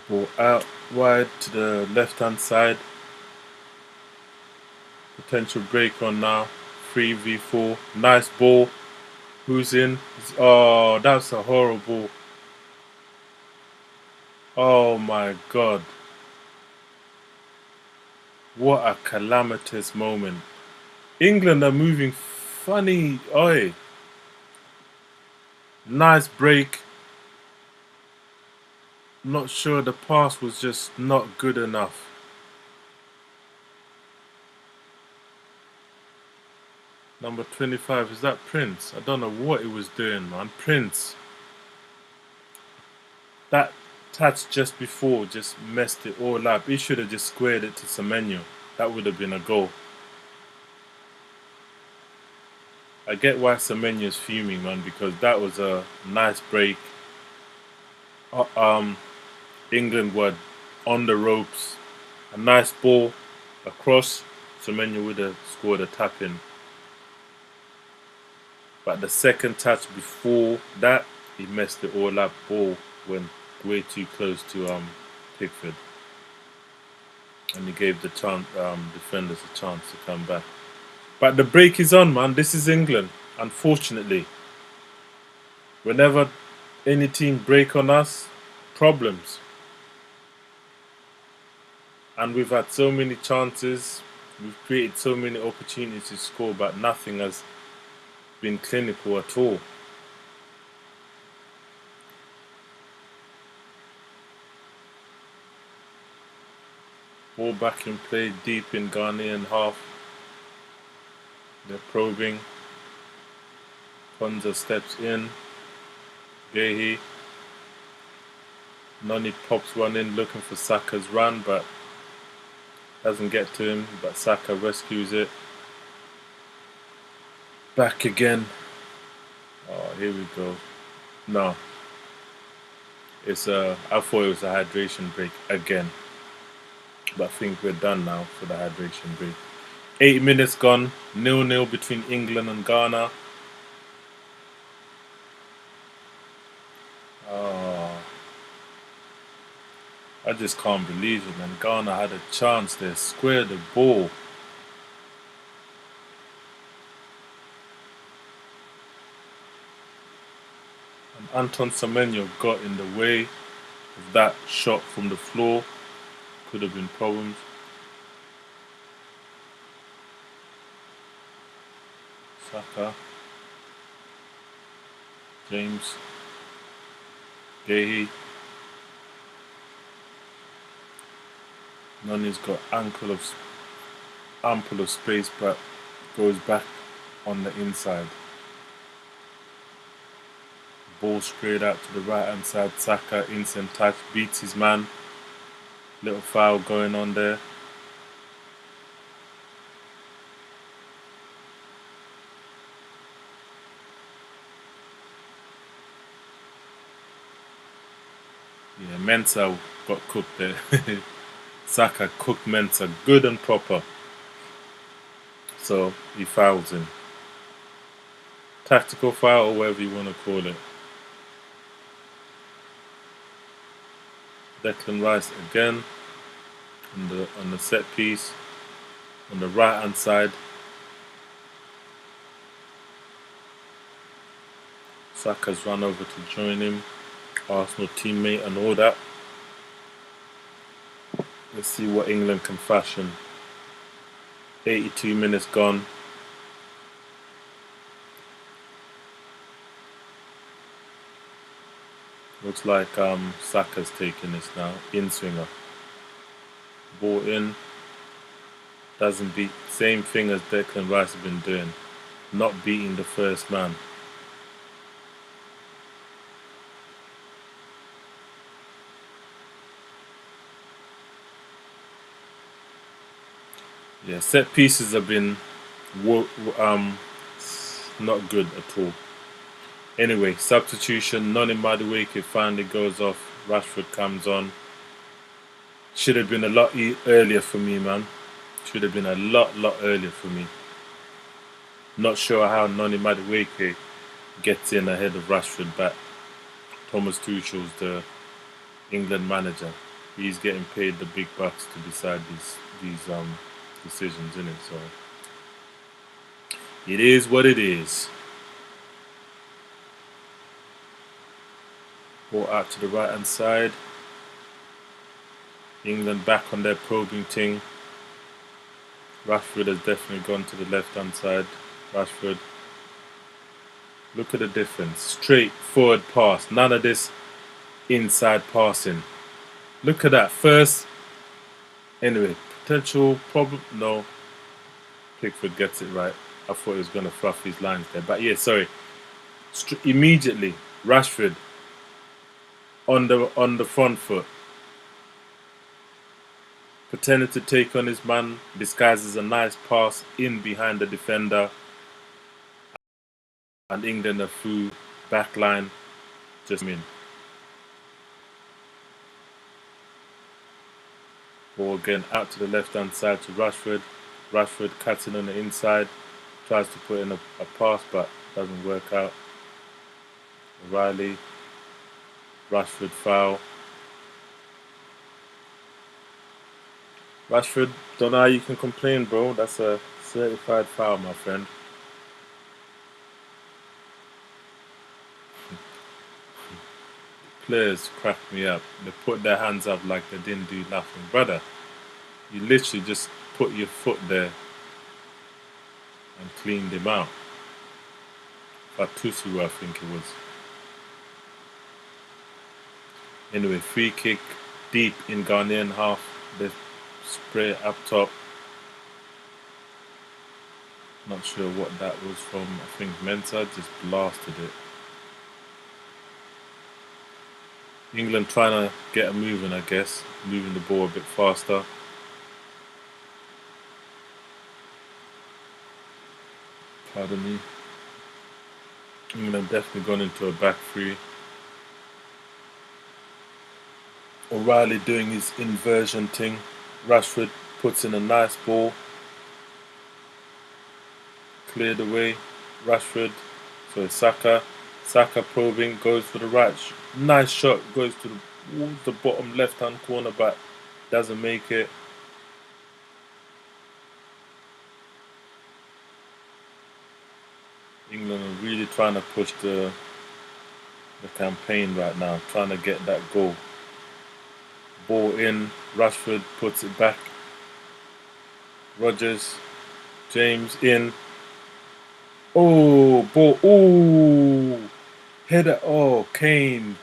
A: Ball out wide to the left hand side. Potential break on now. 3v4. Nice ball. Who's in? Oh, that's a horrible. Oh my god. What a calamitous moment. England are moving funny. Oi. Nice break. Not sure, the pass was just not good enough. Number 25, is that Prince? I don't know what he was doing, man. Prince. That touch just before just messed it all up. He should have just squared it to Semenyo. That would have been a goal. I get why Semenyo's fuming, man, because that was a nice break. England were on the ropes. A nice ball across. Semenyo would have scored a tap in. But the second touch before that, he messed it all up. Ball went way too close to Pickford. And he gave the defenders a chance to come back. But the break is on, man. This is England, unfortunately. Whenever any team break on us, problems. And we've had so many chances. We've created so many opportunities to score, but nothing has been clinical at all. Ball back in play, deep in Ghanaian half. They're probing. Konza steps in. Gehi. Noni pops one in looking for Saka's run, but doesn't get to him. But Saka rescues it. Back again. Oh, here we go. No. I thought it was a hydration break again. But I think we're done now for the hydration break. 8 minutes gone. 0-0 between England and Ghana. Oh, I just can't believe it, man. Ghana had a chance there. Square the ball. And Anton Semenyo got in the way. If that shot from the floor could have been problems. Saka, James, Gahey. Nani's got ample of space, but goes back on the inside. Ball straight out to the right hand side. Saka, instant touch, beats his man. Little foul going on there. Yeah, Mensah got cooked there. Saka cooked Mensah good and proper. So he fouls him. Tactical foul or whatever you want to call it. Declan Rice again on the set piece on the right hand side. Saka's run over to join him, Arsenal teammate and all that. Let's see what England can fashion. 82 minutes gone. Looks like Saka's taking this now. In swinger. Ball in. Doesn't beat. Same thing as Declan Rice has been doing. Not beating the first man. Yeah, set pieces have been not good at all. Anyway, substitution. Noni Madueke finally goes off. Rashford comes on. Should have been a lot earlier for me, man. Should have been a lot earlier for me. Not sure how Noni Madueke gets in ahead of Rashford, but Thomas Tuchel's the England manager. He's getting paid the big bucks to decide these decisions, innit? So it is what it is. Ball out to the right hand side. England back on their probing thing. Rashford has definitely gone to the left hand side. Rashford. Look at the difference. Straight forward pass. None of this inside passing. Look at that. First. Anyway, potential problem. No. Pickford gets it right. I thought he was going to fluff his lines there. But yeah, sorry. Immediately, Rashford on the front foot. Pretending to take on his man, disguises a nice pass in behind the defender, and England are through back line, just in. Ball again out to the left hand side to Rashford. Rashford cutting on the inside, tries to put in a pass but doesn't work out. O'Reilly, Rashford foul. Rashford, don't know how you can complain, bro. That's a certified foul, my friend. Players crack me up. They put their hands up like they didn't do nothing. Brother, you literally just put your foot there and cleaned him out. Fatusu, I think it was. Anyway, free kick deep in Ghanaian half. They spray up top. Not sure what that was from. I think Mensah just blasted it. England trying to get a moving, I guess. Moving the ball a bit faster. Pardon me. England definitely gone into a back three. O'Reilly doing his inversion thing. Rashford puts in a nice ball. Cleared away. Rashford. So it's Saka. Saka probing, goes for the right. Nice shot. Goes to the bottom left-hand corner, but doesn't make it. England are really trying to push the campaign right now, trying to get that goal. Ball in. Rashford puts it back. Rodgers. James in. Oh, ball. Oh, header. Oh, Kane.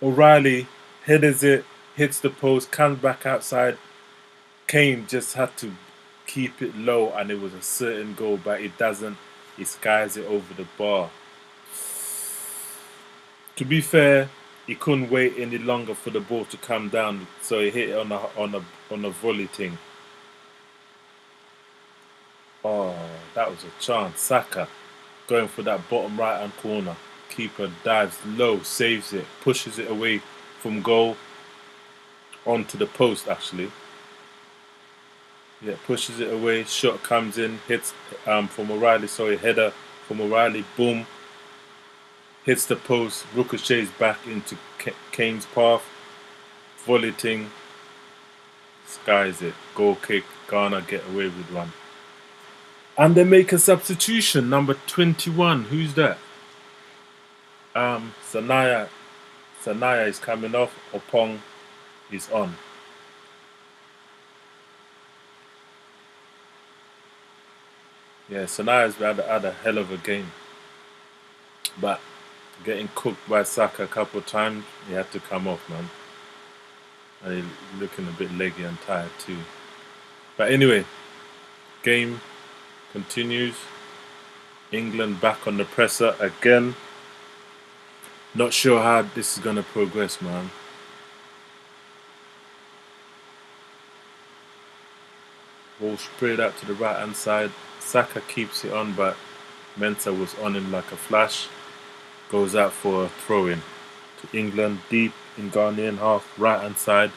A: O'Reilly headers it, hits the post, comes back outside. Kane just had to keep it low, and it was a certain goal, but it doesn't. He skies it over the bar. To be fair, he couldn't wait any longer for the ball to come down, so he hit it on a volley thing. Oh, that was a chance. Saka going for that bottom right hand corner. Keeper dives low, saves it, pushes it away from goal onto the post actually. Yeah, pushes it away, shot comes in, hits from O'Reilly, sorry, header from O'Reilly, boom. Hits the post, ricochets back into Kane's path, volley ting, skies it, goal kick, Ghana get away with one. And they make a substitution, number 21. Who's that? Sanaya is coming off. Opong is on. Yeah, Sanaya's had a hell of a game. But getting cooked by Saka a couple of times, he had to come off, man. And he's looking a bit leggy and tired too. But anyway, game continues. England back on the presser again. Not sure how this is going to progress, man. Ball sprayed out to the right hand side. Saka keeps it on, but Mensah was on him like a flash. Goes out for a throw in to England, deep in Ghanaian half, right hand side.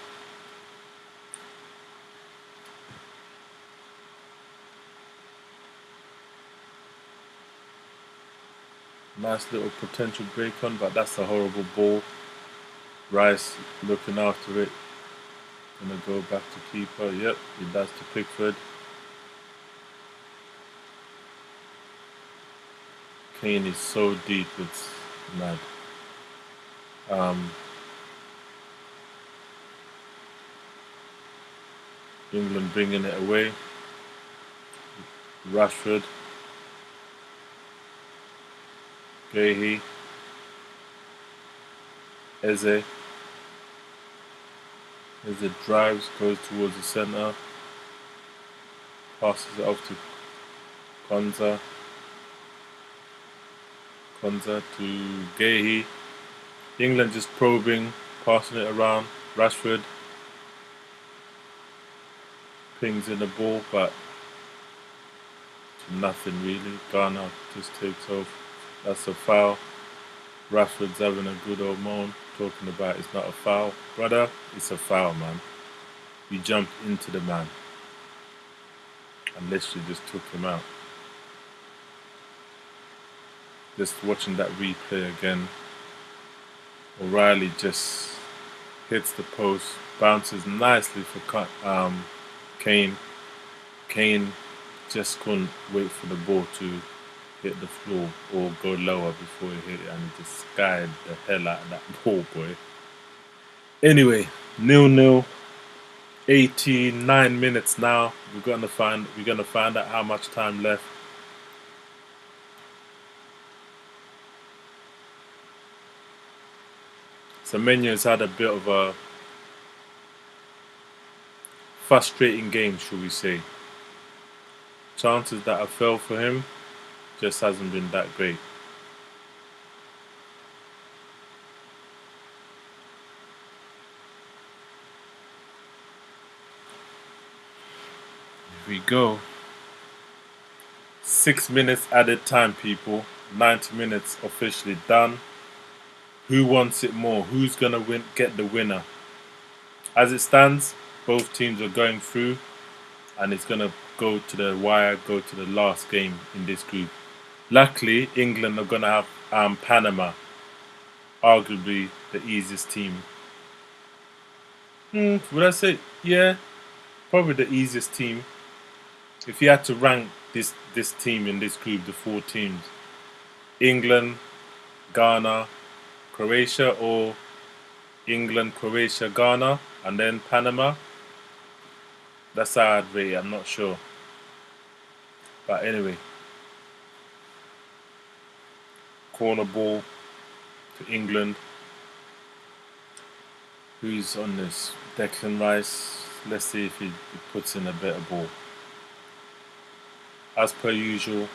A: Nice little potential break on, but that's a horrible ball. Rice looking after it. Gonna go back to keeper. Yep, he does to Pickford. Kane is so deep, it's mad. England bringing it away. Rashford. Gahey. Eze. Eze drives, goes towards the centre. Passes it off to Konza. Konza to Gahey. England just probing, passing it around. Rashford pings in the ball, but nothing really. Ghana just takes off. That's a foul. Rashford's having a good old moan, talking about it's not a foul. Brother, it's a foul, man. You jumped into the man and literally just took him out. Just watching that replay again. O'Reilly just hits the post, bounces nicely for Kane. Kane just couldn't wait for the ball to hit the floor or go lower before he hit it, and he just skied the hell out of that ball, boy. Anyway, 0-0. 89 minutes now. We're gonna find out how much time left. Semenyo's had a bit of a frustrating game, shall we say. Chances that have fell for him just hasn't been that great. Here we go. 6 minutes added time, people. 90 minutes officially done. Who wants it more? Who's gonna get the winner? As it stands, both teams are going through, and it's gonna go to the wire, go to the last game in this group. Luckily, England are gonna have Panama, arguably the easiest team. Would I say, yeah, probably the easiest team. If you had to rank this team in this group, the 4 teams, England, Ghana, Croatia, or England, Croatia, Ghana, and then Panama. That's how I'd rate it, I'm not sure. But anyway, corner ball to England. Who's on this? Declan Rice. Let's see if he puts in a better ball. As per usual,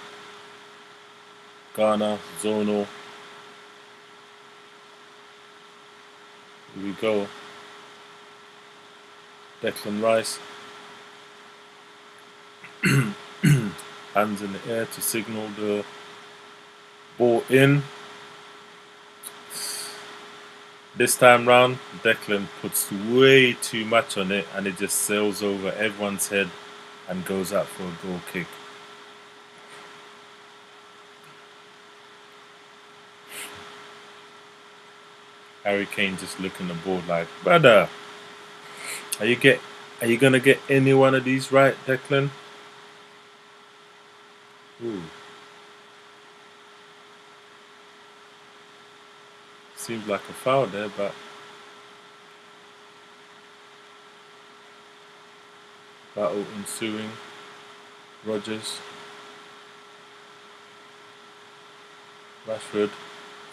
A: Ghana, zonal. Here we go. Declan Rice. Hands in the air to signal the ball in. This time round, Declan puts way too much on it and it just sails over everyone's head and goes out for a goal kick. Harry Kane just looking the ball like, brother, are you gonna get any one of these right, Declan? Ooh. Seems like a foul there, but battle ensuing. Rodgers, Rashford,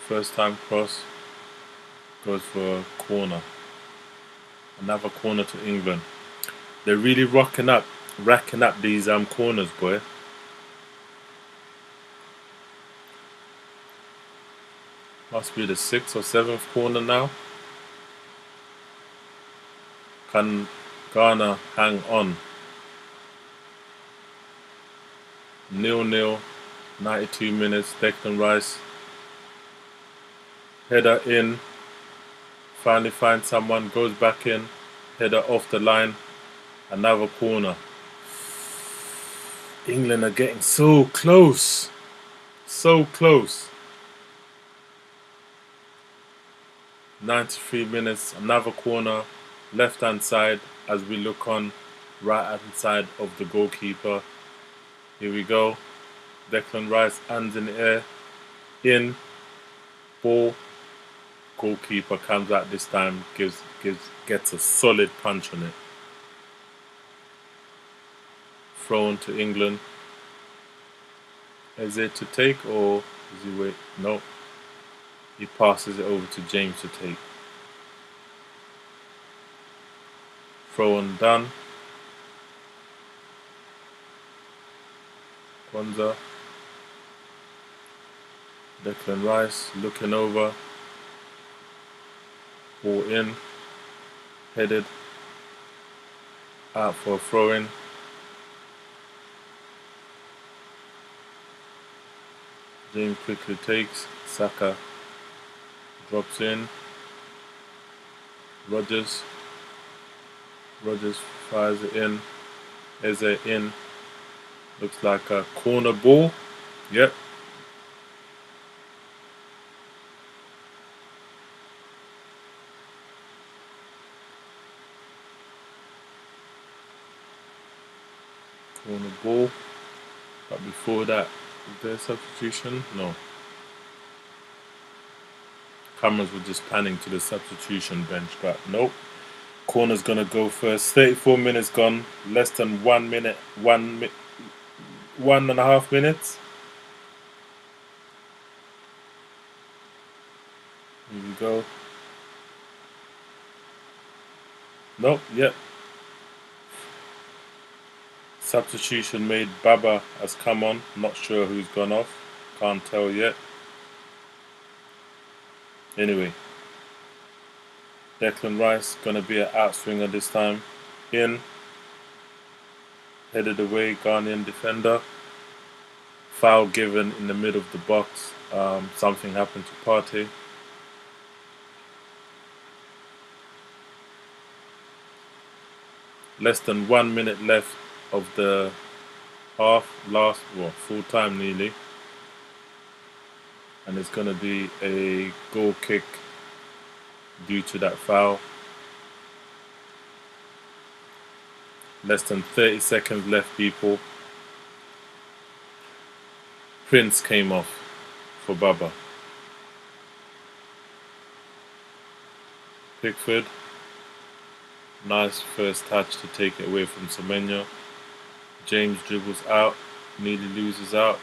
A: first time cross, goes for a corner. Another corner to England. They're really racking up these corners, boy. Must be the 6th or 7th corner now. Can Ghana hang on? 0-0, 92 minutes. Declan Rice. Header in. Finally finds someone, goes back in. Header off the line. Another corner. England are getting so close. So close. 93 minutes, another corner, left hand side as we look on, right hand side of the goalkeeper. Here we go. Declan Rice, hands in the air, in, ball. Goalkeeper comes out this time, gets a solid punch on it. Thrown to England. Is it to take or is he wait? No. He passes it over to James to take. Throw on done. Kwanzaa. Declan Rice looking over. Ball in. Headed. Out for a throw in. James quickly takes. Saka drops in. Rodgers fires it in. Eze in. Looks like a corner ball. Yep. Corner ball. But before that, is there a substitution? No. Cameras were just panning to the substitution bench, but nope. Corner's gonna go first. 34 minutes gone. Less than 1 minute. 1.5 minutes. Here we go. Nope. Yep. Substitution made. Baba has come on. Not sure who's gone off. Can't tell yet. Anyway, Declan Rice gonna be an outswinger this time. In, headed away, Ghanaian defender. Foul given in the middle of the box. Something happened to Partey. Less than 1 minute left of the half, full time nearly. And it's going to be a goal kick due to that foul. Less than 30 seconds left, people. Prince came off for Baba. Pickford. Nice first touch to take it away from Semenyo. James dribbles out, nearly loses out.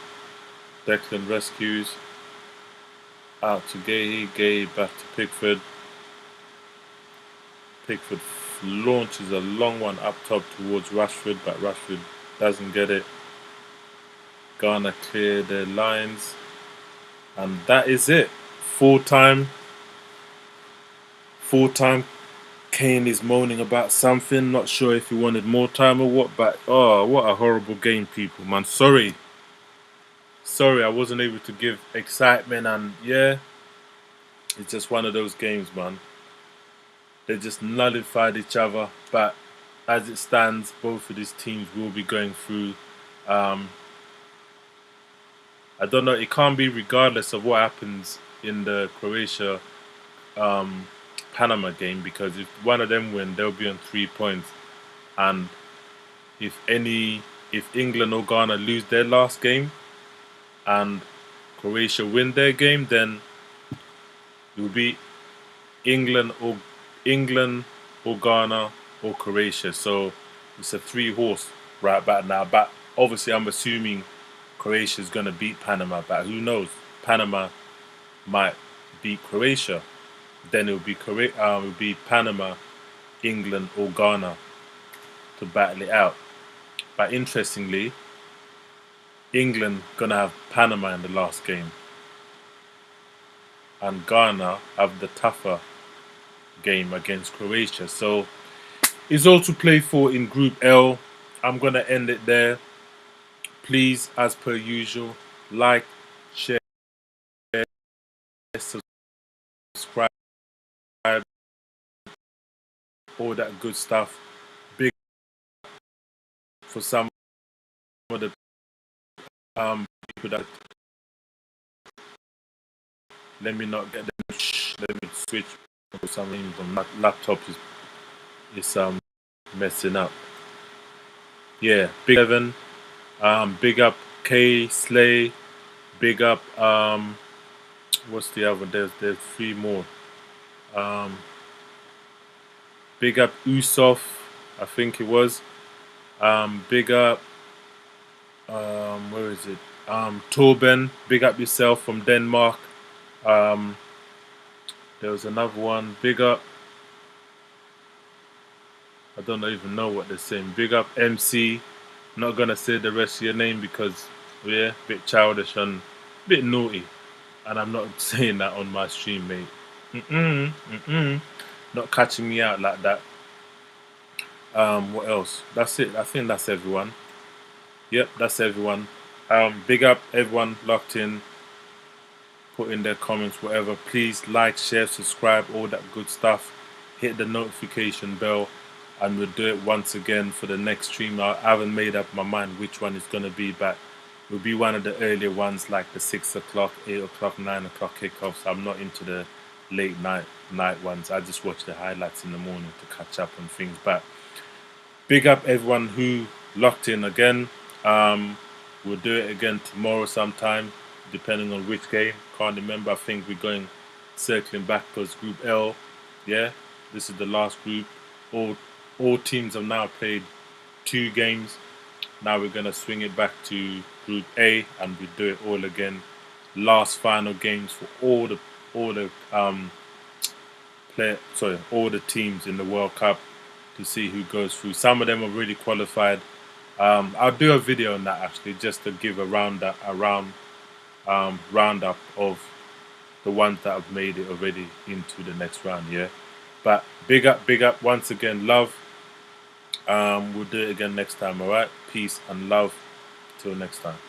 A: Declan rescues. Out to Gahey. Gahey back to Pickford. Pickford launches a long one up top towards Rashford, but Rashford doesn't get it. Ghana clear their lines. And that is it. Full time. Kane is moaning about something. Not sure if he wanted more time or what, but oh, what a horrible game, people, man. Sorry, I wasn't able to give excitement, and yeah, it's just one of those games, man. They just nullified each other, but as it stands, both of these teams will be going through. I don't know, it can't be regardless of what happens in the Croatia Panama game, because if one of them win, they'll be on 3 points, and if England or Ghana lose their last game and Croatia win their game, then it will be England or Ghana or Croatia. So it's a 3-horse right back now. But obviously, I'm assuming Croatia is going to beat Panama. But who knows? Panama might beat Croatia. Then it will be Panama, England, or Ghana to battle it out. But interestingly, England gonna have Panama in the last game, and Ghana have the tougher game against Croatia. So it's all to play for in Group L. I'm gonna end it there. Please, as per usual, like, share, subscribe, all that good stuff. Big for some of the people that, let me not get them. Let me switch for some reason. My laptop is messing up. Yeah, Big Evan, big up K Slay, big up what's the other? There's 3 more. Big up Usof, I think it was. Big up where is it? Torben, big up yourself from Denmark. There was another one. Big up, I don't even know what they're saying. Big up MC. Not gonna say the rest of your name because yeah, a bit childish and a bit naughty. And I'm not saying that on my stream, mate. Not catching me out like that. What else? That's it. I think that's everyone. Yep, that's everyone. Big up everyone locked in. Put in their comments, whatever. Please like, share, subscribe, all that good stuff. Hit the notification bell, and we'll do it once again for the next stream. I haven't made up my mind which one it's gonna be, but it will be one of the earlier ones, like the 6 o'clock, 8 o'clock, 9 o'clock kickoffs. I'm not into the late night ones. I just watch the highlights in the morning to catch up on things. But big up everyone who locked in again. We'll do it again tomorrow sometime, depending on which game. Can't remember. I think we're going circling back towards Group L. Yeah, this is the last group. All teams have now played 2 games. Now we're gonna swing it back to Group A, and we do it all again. Last final games for all the teams in the World Cup to see who goes through. Some of them are really qualified. I'll do a video on that actually, just to give a roundup of the ones that have made it already into the next round. Yeah, but big up once again. Love. We'll do it again next time. All right, peace and love. Till next time.